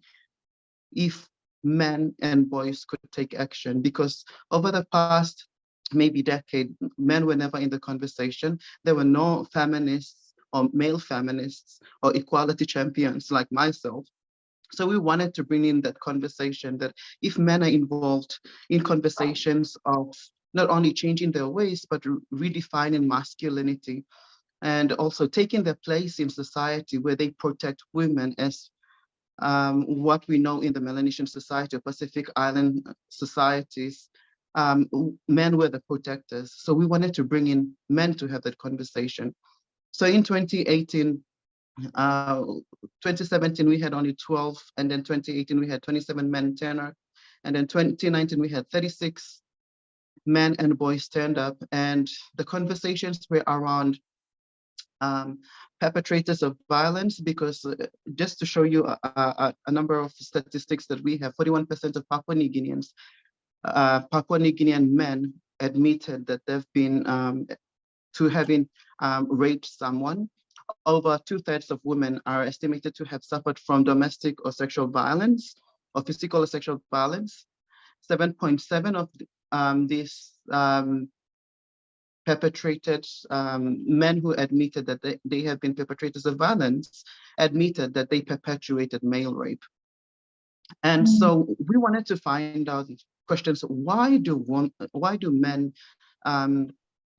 if men and boys could take action, because over the past maybe decade, men were never in the conversation. There were no feminists or male feminists or equality champions like myself. So we wanted to bring in that conversation, that if men are involved in conversations of not only changing their ways, but redefining masculinity, and also taking their place in society where they protect women as what we know in the Melanesian society or Pacific Island societies, men were the protectors. So we wanted to bring in men to have that conversation. So in 2018, 2017, we had only 12, and then 2018, we had 27 men tenor, and then 2019, we had 36 men and boys stand up, and the conversations were around perpetrators of violence, because just to show you a number of statistics that we have, 41% of Papua New Guineans, Papua New Guinean men admitted that they've been to having raped someone. Over 2/3 of women are estimated to have suffered from domestic or sexual violence or physical or sexual violence. 7.7 of these perpetrated men who admitted that they have been perpetrators of violence admitted that they perpetuated male rape. And so we wanted to find out questions: why do men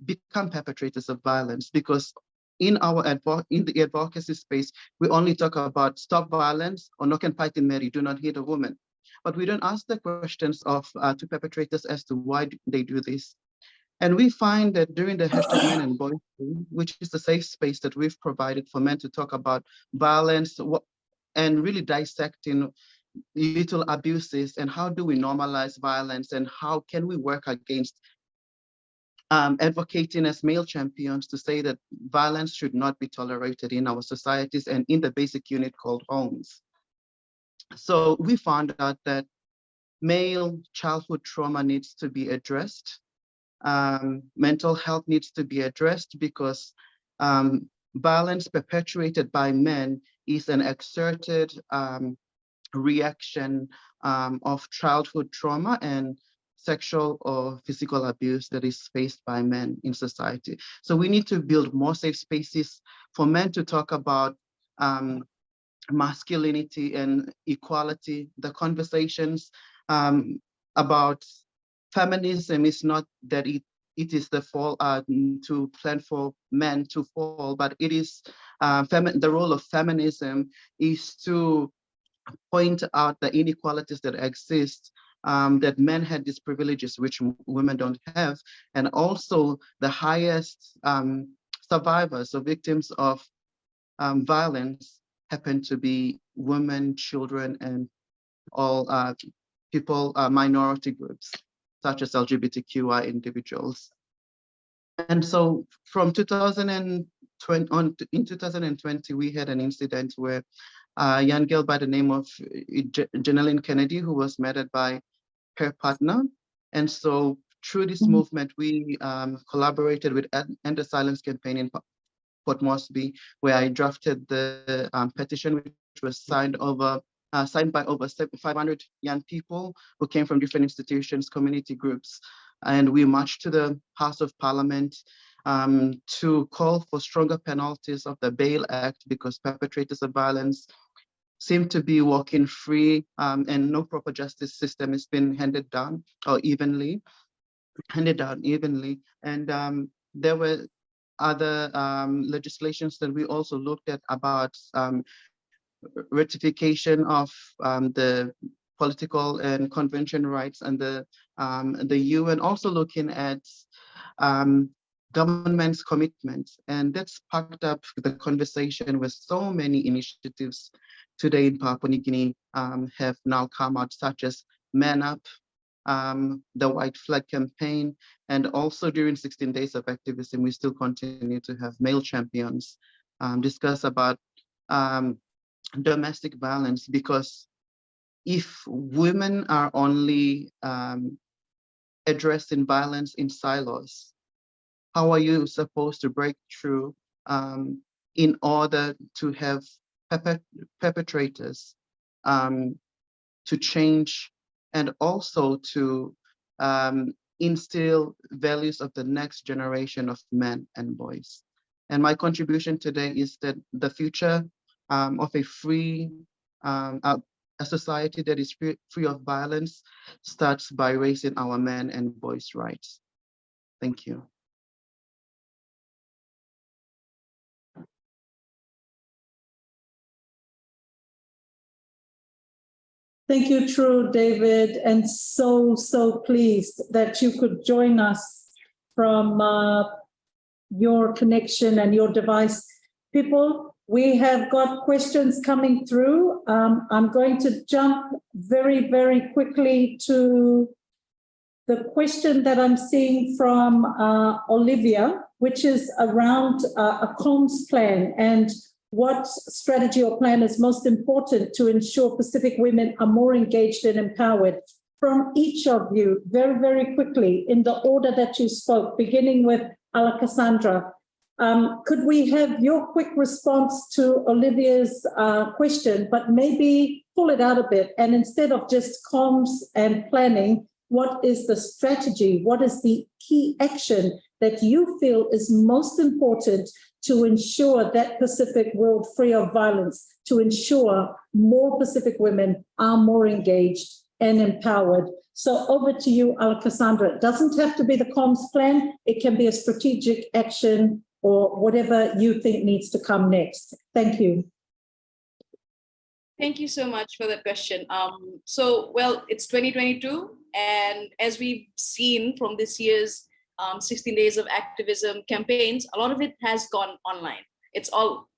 become perpetrators of violence? Because in the advocacy space, we only talk about stop violence or knock and fight in Mary, do not hit a woman. but we don't ask the questions to perpetrators as to why they do this. And we find that during the #Men and Boys, which is the safe space that we've provided for men to talk about violence and really dissecting little abuses and how do we normalize violence and how can we work against advocating as male champions to say that violence should not be tolerated in our societies and in the basic unit called homes. So we found out that male childhood trauma needs to be addressed. Mental health needs to be addressed because violence perpetuated by men is an exerted reaction of childhood trauma and sexual or physical abuse that is faced by men in society. So we need to build more safe spaces for men to talk about masculinity and equality. The conversations about feminism is not that it is the fall to plan for men to fall, but it is the role of feminism is to point out the inequalities that exist, that men had these privileges which women don't have, and also the highest survivors or victims of violence happen to be women, children, and all people, minority groups, such as LGBTQI individuals. And so from 2020 on, in 2020, we had an incident where a young girl by the name of Janelle Kennedy, who was murdered by her partner. And so through this movement, we collaborated with End the Silence campaign in Port Moresby, where I drafted the petition, which was signed by over 500 young people who came from different institutions, community groups. And we marched to the House of Parliament to call for stronger penalties of the Bail Act because perpetrators of violence seem to be walking free and no proper justice system has been handed down evenly. And there were other legislations that we also looked at about ratification of the political and convention rights and the UN, also looking at government's commitments. And that's sparked up the conversation where so many initiatives today in Papua New Guinea have now come out, such as Man Up, the White Flag campaign, and also during 16 days of activism, we still continue to have male champions discuss about domestic violence, because if women are only addressing violence in silos, how are you supposed to break through in order to have perpetrators to change and also to instill values of the next generation of men and boys? And my contribution today is that the future of a free, a society that is free of violence starts by raising our men and boys' rights. Thank you. Thank you, True, David, and so pleased that you could join us from your connection and your device. People, we have got questions coming through. I'm going to jump very quickly to the question that I'm seeing from Olivia, which is around a comms plan and what strategy or plan is most important to ensure Pacific women are more engaged and empowered. From each of you, very quickly, in the order that you spoke, beginning with Cassandra, could we have your quick response to Olivia's question, but maybe pull it out a bit, and instead of just comms and planning, what is the strategy? What is the key action that you feel is most important to ensure that Pacific world free of violence, to ensure more Pacific women are more engaged and empowered? So over to you, Cassandra. It doesn't have to be the comms plan. It can be a strategic action or whatever you think needs to come next. Thank you. Thank you so much for that question. So, well, it's 2022, and as we've seen from this year's 16 Days of Activism campaigns, a lot of it has gone online.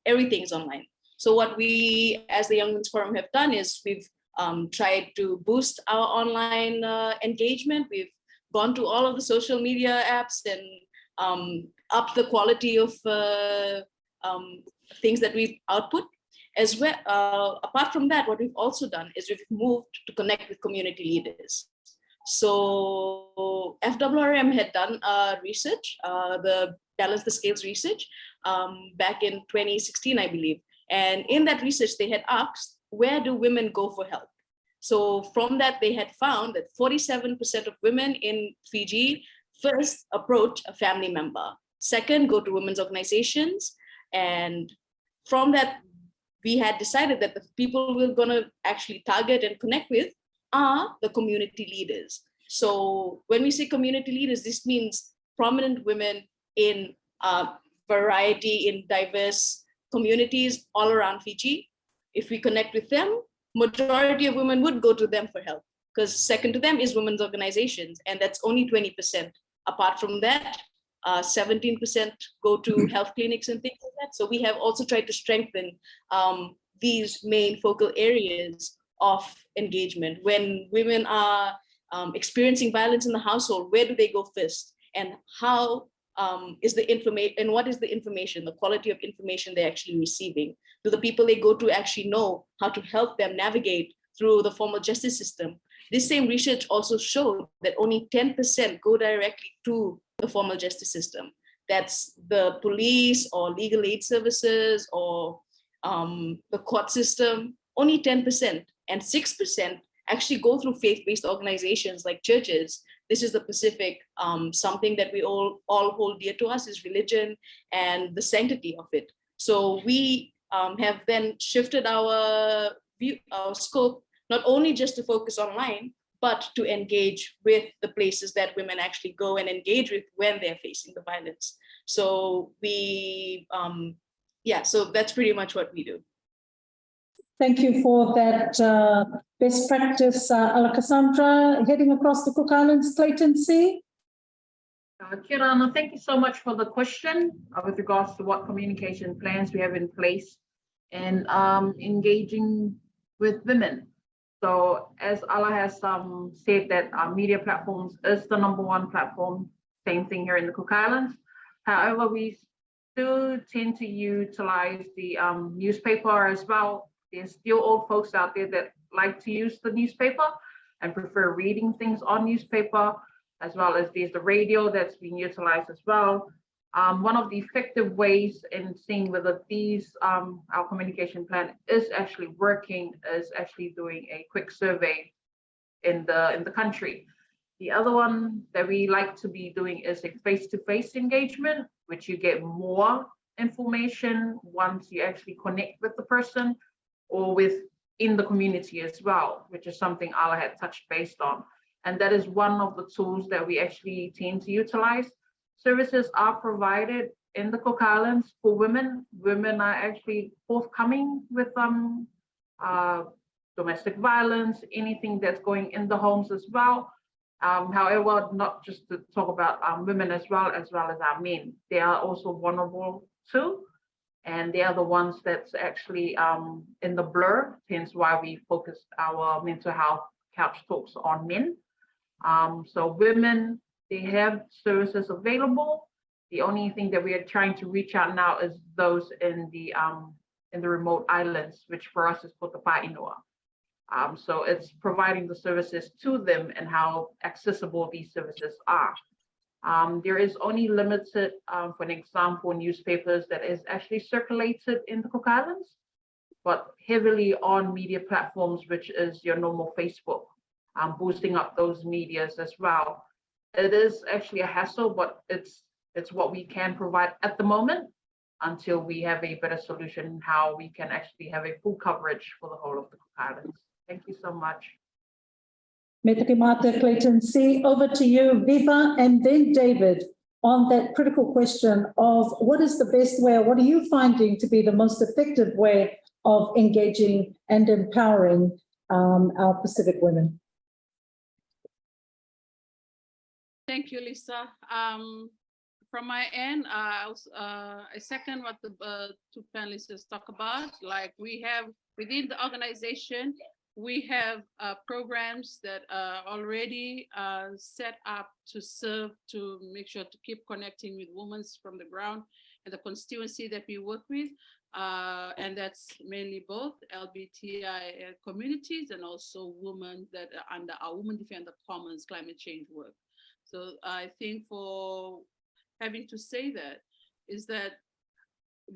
Everything's online. So what we, as the Young Men's Forum, have done is we've tried to boost our online engagement. We've gone to all of the social media apps and up the quality of things that we output. As well, apart from that, what we've also done is we've moved to connect with community leaders. So FWRM had done research, the Balance the Scales research, back in 2016, I believe. And in that research, they had asked, where do women go for help? So from that, they had found that 47% of women in Fiji first approach a family member. Second, go to women's organizations. And from that, we had decided that the people we're going to actually target and connect with are the community leaders. So when we say community leaders, this means prominent women in variety, in diverse communities all around Fiji. If we connect with them, majority of women would go to them for help, because second to them is women's organizations, and that's only 20%. Apart from that, 17% go to health clinics and things like that. So we have also tried to strengthen these main focal areas of engagement. When women are experiencing violence in the household, where do they go first? And how is the information, and what is the information, the quality of information they're actually receiving? Do the people they go to actually know how to help them navigate through the formal justice system? This same research also showed that only 10% go directly to the formal justice system. That's the police or legal aid services or the court system, only 10%. And 6% actually go through faith-based organizations like churches. This is the Pacific, something that we all hold dear to us is religion and the sanctity of it. So we have then shifted our view, our scope, not only just to focus online, but to engage with the places that women actually go and engage with when they're facing the violence. So we, so that's pretty much what we do. Thank you for that best practice, Ala Cassandra. Heading across the Cook Islands, Clayton C. Kia ora, thank you so much for the question with regards to what communication plans we have in place and engaging with women. So as Ala has said that media platforms is the #1 platform, same thing here in the Cook Islands. However, we still tend to utilize the newspaper as well. There's still old folks out there that like to use the newspaper and prefer reading things on newspaper, as well as there's the radio that's being utilized as well. One of the effective ways in seeing whether these our communication plan is actually working is actually doing a quick survey in the country. The other one that we like to be doing is a face-to-face engagement, which you get more information once you actually connect with the person or within the community as well, which is something Ala had touched base on. And that is one of the tools that we actually tend to utilize. Services are provided in the Cook Islands for women. Women are actually forthcoming with domestic violence, anything that's going in the homes as well. However, not just to talk about women as well as our men. They are also vulnerable too. And they are the ones that's actually in the blur, hence why we focused our mental health couch talks on men. So women, they have services available. The only thing that we are trying to reach out now is those in the remote islands, which for us is called the Pa'inoa. So it's providing the services to them and how accessible these services are. There is only limited, for an example, newspapers that is actually circulated in the Cook Islands, but heavily on media platforms, which is your normal Facebook, boosting up those medias as well. It is actually a hassle, but it's what we can provide at the moment until we have a better solution how we can actually have a full coverage for the whole of the Cook Islands. Thank you so much. Metake Mate, Clayton C. Over to you, Viva, and then David, on that critical question of what is the best way, or what are you finding to be the most effective way of engaging and empowering our Pacific women. Thank you, Lisa. From my end, I second what the two panelists talk about. Like we have within the organization, we have programs that are already set up to serve, to make sure to keep connecting with women from the ground and the constituency that we work with. And that's mainly both LGBTI communities and also women that are under our Women Defend the Commons climate change work. So I think for having to say that is that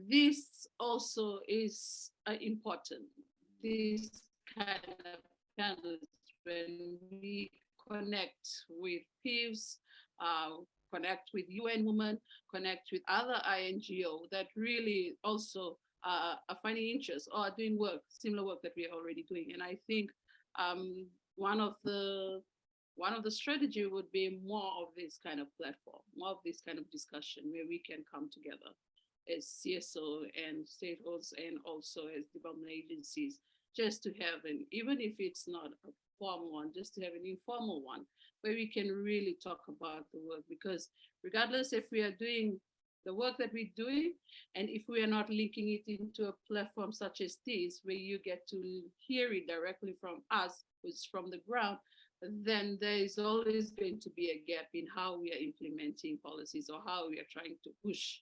this also is important. This kind of panels when we connect with peers, connect with UN Women, connect with other INGO that really also are finding interest or are doing work, similar work that we are already doing. And I think one of the strategy would be more of this kind of platform, more of this kind of discussion where we can come together as CSO and stakeholders and also as development agencies, just to have an, even if it's not a formal one, just to have an informal one where we can really talk about the work. Because regardless if we are doing the work that we're doing, and if we are not linking it into a platform such as this, where you get to hear it directly from us, who's from the ground, then there is always going to be a gap in how we are implementing policies or how we are trying to push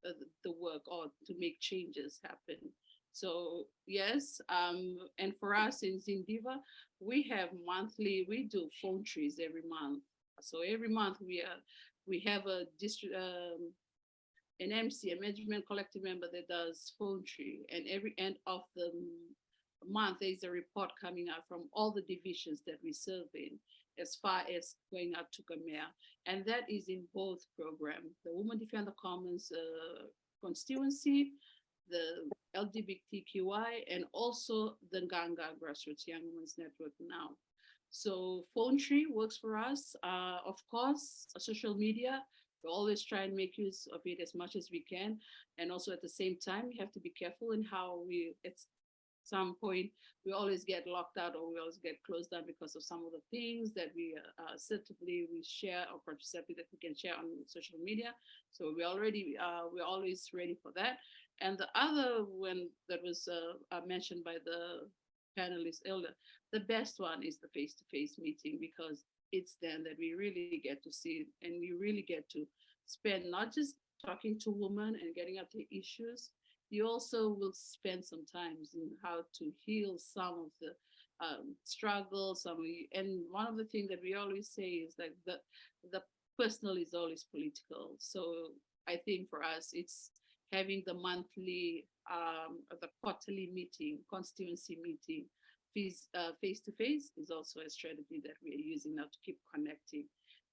the work or to make changes happen. So yes, and for us in Zindiva, we have monthly, we do phone trees every month. So every month we have a district, an MC, a management collective member that does phone tree, and every end of the month there's a report coming out from all the divisions that we serve in, as far as going out to Gamea. And that is in both programs, the Women Defend the Commons constituency, the LGBTQI, and also the Nganga Grassroots Young Women's Network now. So phone tree works for us. Of course, social media, we always try and make use of it as much as we can. And also at the same time, we have to be careful in how we, at some point, we always get locked out or we always get closed down because of some of the things that we certainly we share or contraceptive that we can share on social media. So we're always ready for that. And the other one that was mentioned by the panelists earlier, the best one is the face-to-face meeting, because it's then that we really get to see and we really get to spend not just talking to women and getting up to issues, you also will spend some time in how to heal some of the struggles. And one of the things that we always say is that the personal is always political. So I think for us, it's having the monthly, the quarterly meeting, constituency meeting, face-to-face is also a strategy that we are using now to keep connecting.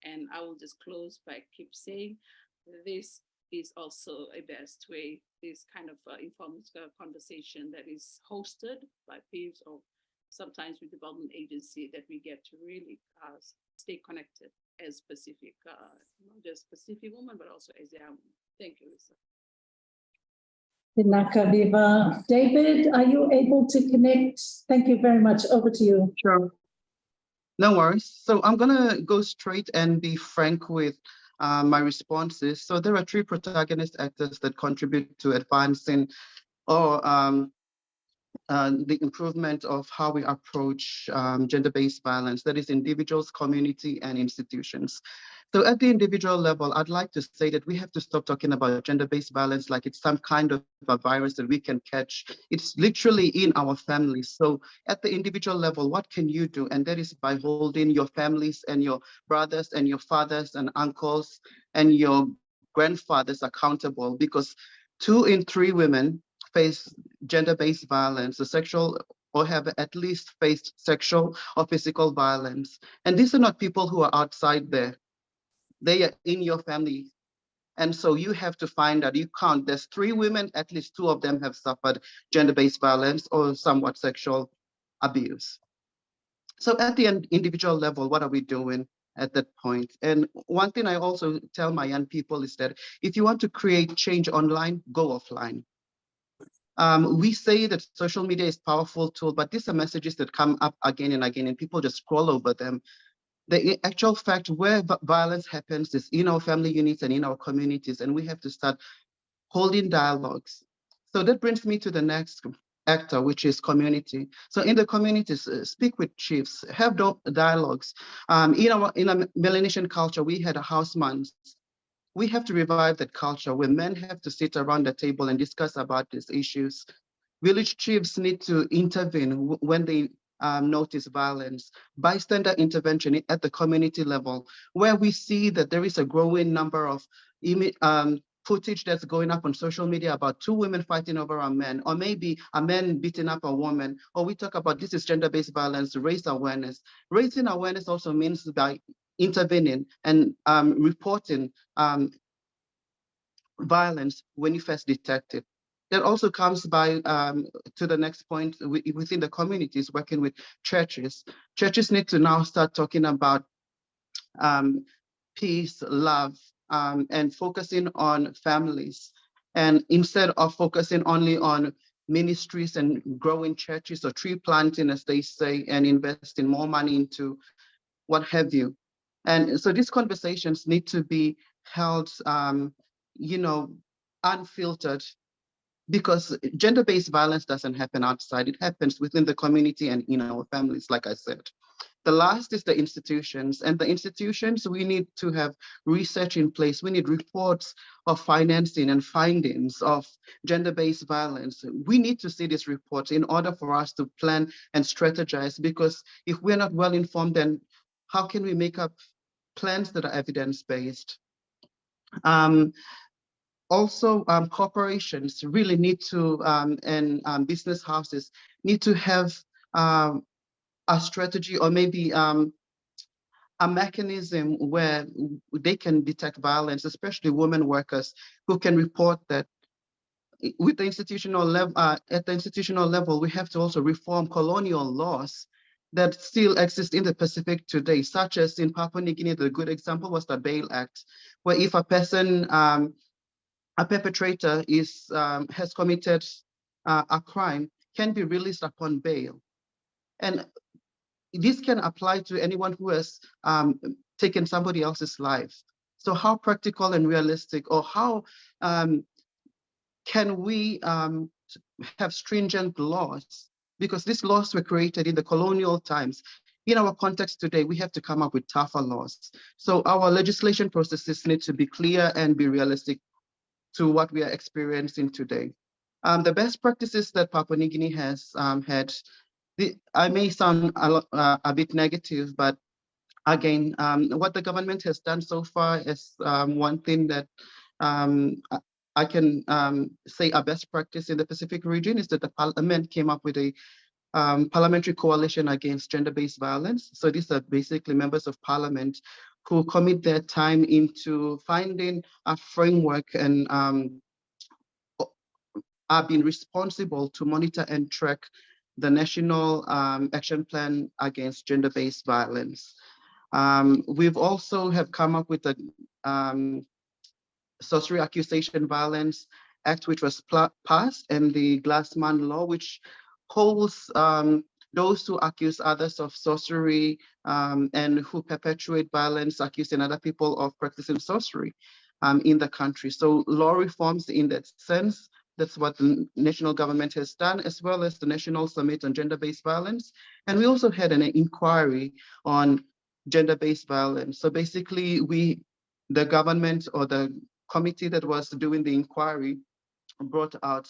And I will just close by keep saying this is also a best way, this kind of informal conversation that is hosted by peers or sometimes with development agency, that we get to really stay connected as Pacific, not just Pacific women, but also as young women. Thank you, Lisa. Vinaka Viva. David, are you able to connect? Thank you very much. Over to you. Sure. No worries. So I'm going to go straight and be frank with my responses. So there are three protagonist actors that contribute to advancing or the improvement of how we approach gender-based violence, that is individuals, community, and institutions. So at the individual level, I'd like to say that we have to stop talking about gender-based violence like it's some kind of a virus that we can catch. It's literally in our families. So at the individual level, what can you do? And that is by holding your families and your brothers and your fathers and uncles and your grandfathers accountable, because 2 in 3 women face gender-based violence, the sexual, or have at least faced sexual or physical violence. And these are not people who are outside there. They are in your family. And so you have to find out, you count, there's 3 women, at least 2 of them have suffered gender-based violence or somewhat sexual abuse. So at the individual level, what are we doing at that point? And one thing I also tell my young people is that if you want to create change online, go offline. We say that social media is a powerful tool, but these are messages that come up again and again, and people just scroll over them. The actual fact where violence happens is in our family units and in our communities, and we have to start holding dialogues. So that brings me to the next actor, which is community. So in the communities, speak with chiefs, have dialogues. In a Melanesian culture, we had a house month. We have to revive that culture where men have to sit around the table and discuss about these issues. Village chiefs need to intervene when they notice violence. Bystander intervention at the community level, where we see that there is a growing number of footage that's going up on social media about two women fighting over a man, or maybe a man beating up a woman, or we talk about this is gender-based violence, raise awareness. Raising awareness also means by intervening and reporting violence when you first detect it. That also comes by to the next point within the communities, working with churches. Churches need to now start talking about peace, love, and focusing on families. And instead of focusing only on ministries and growing churches or tree planting, as they say, and investing more money into what have you. And so these conversations need to be held, unfiltered, because gender-based violence doesn't happen outside. It happens within the community and in our families, like I said. The last is the institutions, and the institutions, we need to have research in place. We need reports of financing and findings of gender-based violence. We need to see these reports in order for us to plan and strategize, because if we're not well informed, then how can we make up plans that are evidence-based? Also, corporations really need to, and business houses need to have a strategy, or maybe a mechanism where they can detect violence, especially women workers who can report that. With the institutional level, at the institutional level, we have to also reform colonial laws that still exist in the Pacific today, such as in Papua New Guinea. The good example was the Bail Act, where if a person, a perpetrator has committed a crime, can be released upon bail. And this can apply to anyone who has taken somebody else's life. So how practical and realistic, or how can we have stringent laws? Because these laws were created in the colonial times. In our context today, we have to come up with tougher laws. So our legislation processes need to be clear and be realistic to what we are experiencing today. The best practices that Papua New Guinea has had, I may sound a bit negative, but again, what the government has done so far is one thing that I can say a best practice in the Pacific region is that the parliament came up with a parliamentary coalition against gender-based violence. So these are basically members of parliament who commit their time into finding a framework and are being responsible to monitor and track the National Action Plan against gender-based violence. We've also have come up with the Sorcery Accusation Violence Act, which was passed, and the Glassman Law, which holds those who accuse others of sorcery and who perpetuate violence, accusing other people of practicing sorcery in the country. So law reforms in that sense. That's what the national government has done, as well as the National Summit on Gender-Based Violence. And we also had an inquiry on gender-based violence. So basically, the government, or the committee that was doing the inquiry, brought out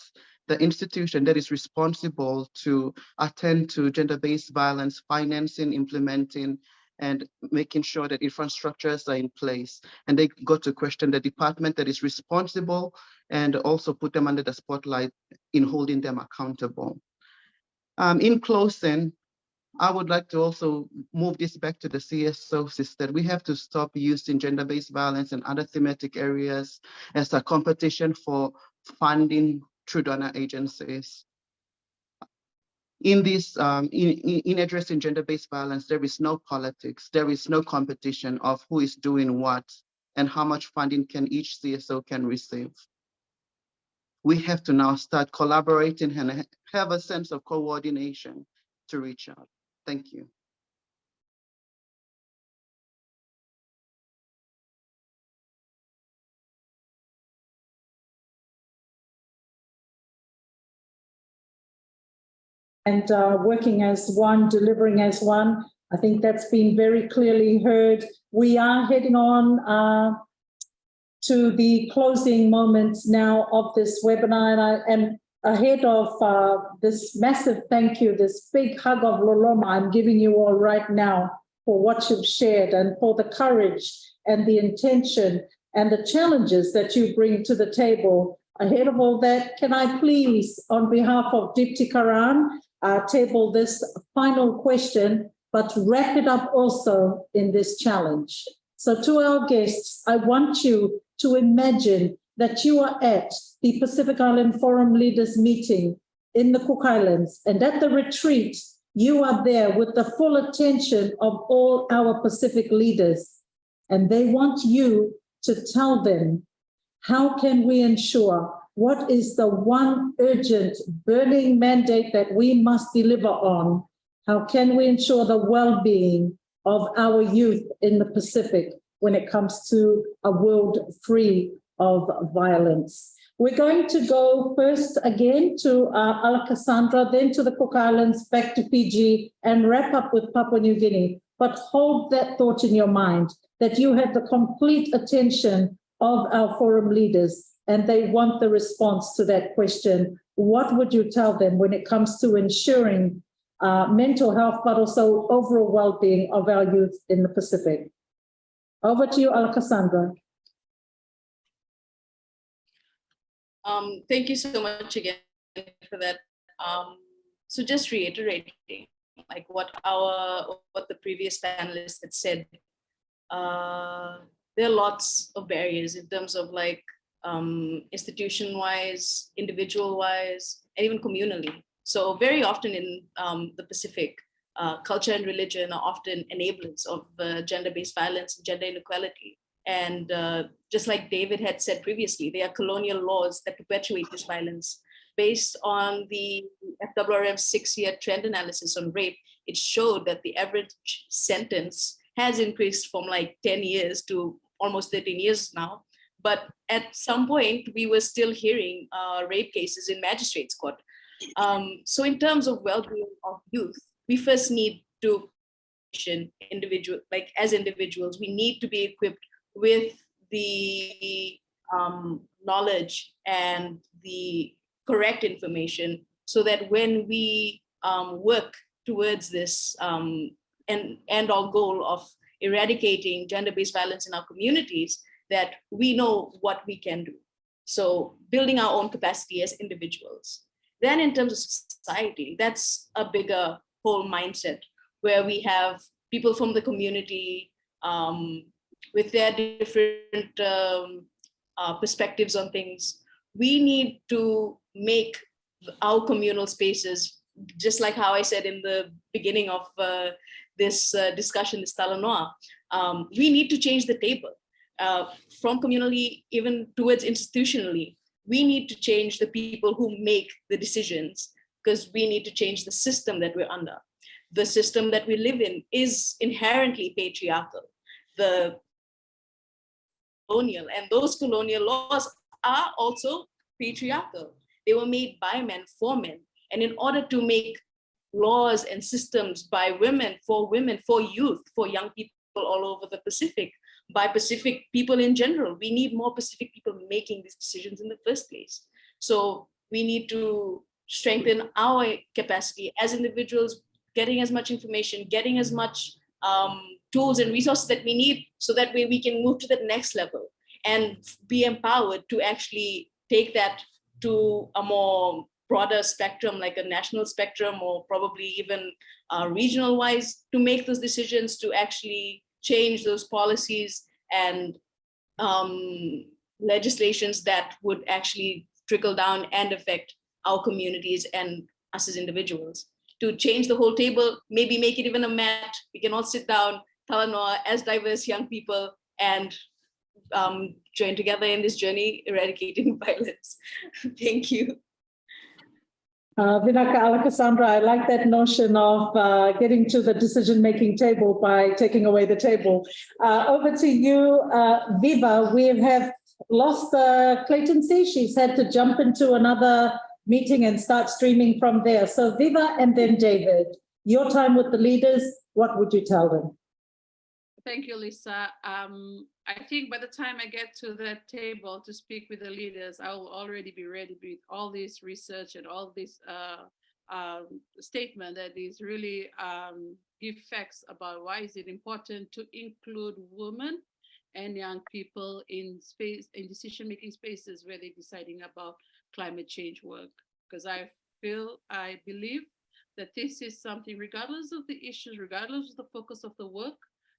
the institution that is responsible to attend to gender-based violence, financing, implementing, and making sure that infrastructures are in place. And they got to question the department that is responsible, and also put them under the spotlight in holding them accountable. In closing, I would like to also move this back to the CSO system. We have to stop using gender-based violence and other thematic areas as a competition for funding through donor agencies. In this, in addressing gender-based violence, there is no politics, there is no competition of who is doing what and how much funding can each CSO can receive. we have to now start collaborating and have a sense of coordination to reach out. Thank you. And working as one, delivering as one. I think that's been very clearly heard. We are heading on to the closing moments now of this webinar, and ahead of this massive thank you, this big hug of Loloma I'm giving you all right now for what you've shared and for the courage and the intention and the challenges that you bring to the table. Ahead of all that, can I please, on behalf of Dipti Karan, table this final question, but wrap it up also in this challenge. So to our guests, I want you to imagine that you are at the Pacific Island Forum Leaders meeting in the Cook Islands, and at the retreat, you are there with the full attention of all our Pacific leaders, and they want you to tell them, how can we ensure, what is the one urgent burning mandate that we must deliver on? How can we ensure the well-being of our youth in the Pacific when it comes to a world free of violence? We're going to go first again to Alakasandra, then to the Cook Islands, back to Fiji, and wrap up with Papua New Guinea. But hold that thought in your mind, that you have the complete attention of our forum leaders, and they want the response to that question. What would you tell them when it comes to ensuring mental health, but also overall well-being of our youth in the Pacific? Over to you, Alakasandra. Thank you so much again for that. So just reiterating, like what the previous panelists had said, there are lots of barriers in terms of like institution-wise, individual-wise, and even communally. So very often in the Pacific, culture and religion are often enablers of gender-based violence and gender inequality. And just like David had said previously, they are colonial laws that perpetuate this violence. Based on the FWRM's 6-year trend analysis on rape, it showed that the average sentence has increased from like 10 years to almost 13 years now. But at some point, we were still hearing rape cases in magistrates' court. So in terms of well-being of youth, we first need to, as individuals, we need to be equipped with the knowledge and the correct information so that when we work towards this end all goal of eradicating gender-based violence in our communities, that we know what we can do. So building our own capacity as individuals. Then in terms of society, that's a bigger whole mindset where we have people from the community with their different perspectives on things. We need to make our communal spaces, just like how I said in the beginning of this discussion, this Talanoa, we need to change the table from communally even towards institutionally. We need to change the people who make the decisions, because we need to change the system that we're under. The system that we live in is inherently patriarchal. The colonial, and those colonial laws are also patriarchal. They were made by men for men. And in order to make laws and systems by women, for youth, for young people all over the Pacific, by Pacific people in general, we need more Pacific people making these decisions in the first place. So we need to strengthen our capacity as individuals, getting as much information, getting as much tools and resources that we need, so that way we can move to the next level and be empowered to actually take that to a more broader spectrum, like a national spectrum, or probably even regional wise, to make those decisions, to actually change those policies and legislations that would actually trickle down and affect our communities and us as individuals. To change the whole table, maybe make it even a mat. We can all sit down, Talanoa, as diverse young people, and join together in this journey, eradicating violence. Thank you. Vinaka Alakasandra, I like that notion of getting to the decision-making table by taking away the table. Over to you, Viva. We have lost Clayton C. She's had to jump into another meeting and start streaming from there. So Viva and then David, your time with the leaders, what would you tell them? Thank you, Lisa. I think by the time I get to that table to speak with the leaders, I will already be ready with all this research and all this statement that is really give facts about why is it important to include women and young people in decision-making spaces where they're deciding about climate change work. Because I believe that this is something, regardless of the issues, regardless of the focus of the work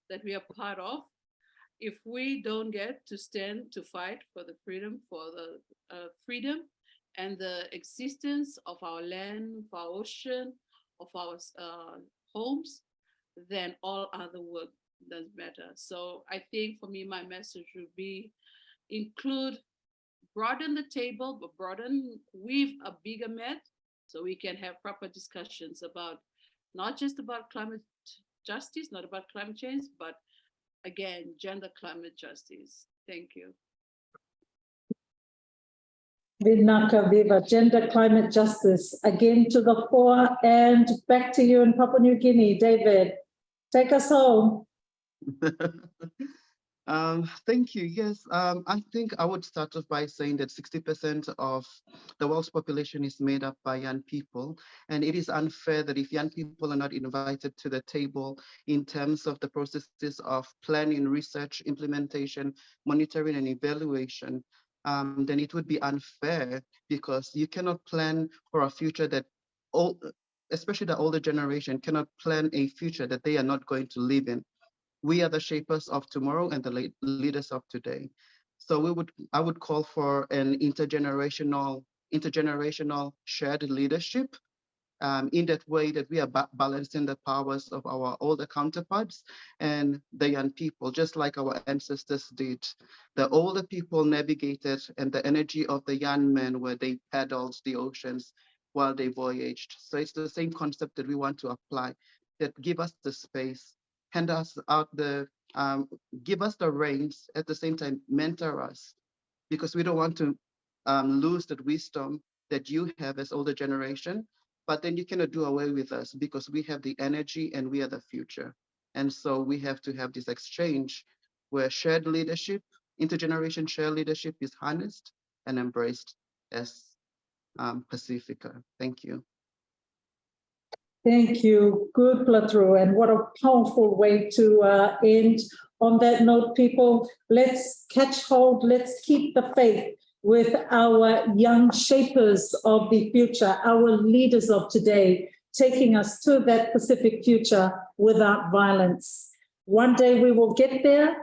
that we are part of, if we don't get to stand to fight for the freedom, and the existence of our land, of our ocean, of our homes, then all other work doesn't matter. So I think for me, my message would be broaden the table, but broaden with a bigger net so we can have proper discussions about not just about climate justice, not about climate change, but again, gender climate justice. Thank you. Vinaka, Viva, gender climate justice, again to the fore, and back to you in Papua New Guinea. David, take us home. Thank you. Yes, I think I would start off by saying that 60% of the world's population is made up by young people, and it is unfair that if young people are not invited to the table in terms of the processes of planning, research, implementation, monitoring, and evaluation, then it would be unfair, because you cannot plan for a future that especially the older generation cannot plan a future that they are not going to live in. We are the shapers of tomorrow and the leaders of today. So I would call for an intergenerational shared leadership, in that way that we are balancing the powers of our older counterparts and the young people, just like our ancestors did. The older people navigated, and the energy of the young men where they paddled the oceans while they voyaged. So it's the same concept that we want to apply, that give us the space, hand us out give us the reins, at the same time mentor us, because we don't want to lose that wisdom that you have as older generation, but then you cannot do away with us, because we have the energy and we are the future. And so we have to have this exchange where shared leadership, intergeneration shared leadership is harnessed and embraced as Pacifica. Thank you. Thank you. Good, Platru. And what a powerful way to end. On that note, people, let's catch hold. Let's keep the faith with our young shapers of the future, our leaders of today, taking us to that Pacific future without violence. One day we will get there.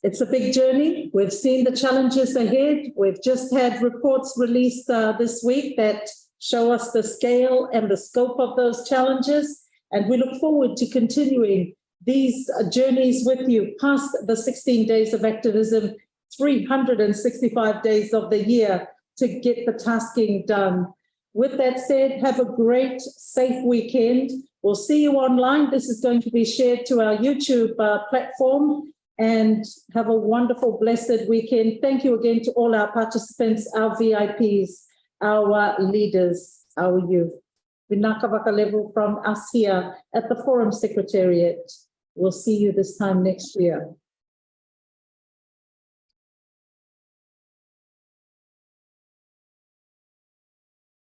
It's a big journey. We've seen the challenges ahead. We've just had reports released this week that show us the scale and the scope of those challenges. And we look forward to continuing these journeys with you past the 16 days of activism, 365 days of the year to get the tasking done. With that said, have a great, safe weekend. We'll see you online. This is going to be shared to our YouTube platform, and have a wonderful, blessed weekend. Thank you again to all our participants, our VIPs, our leaders, our youth. Vinaka Vakalevu from us here at the Forum Secretariat. We'll see you this time next year.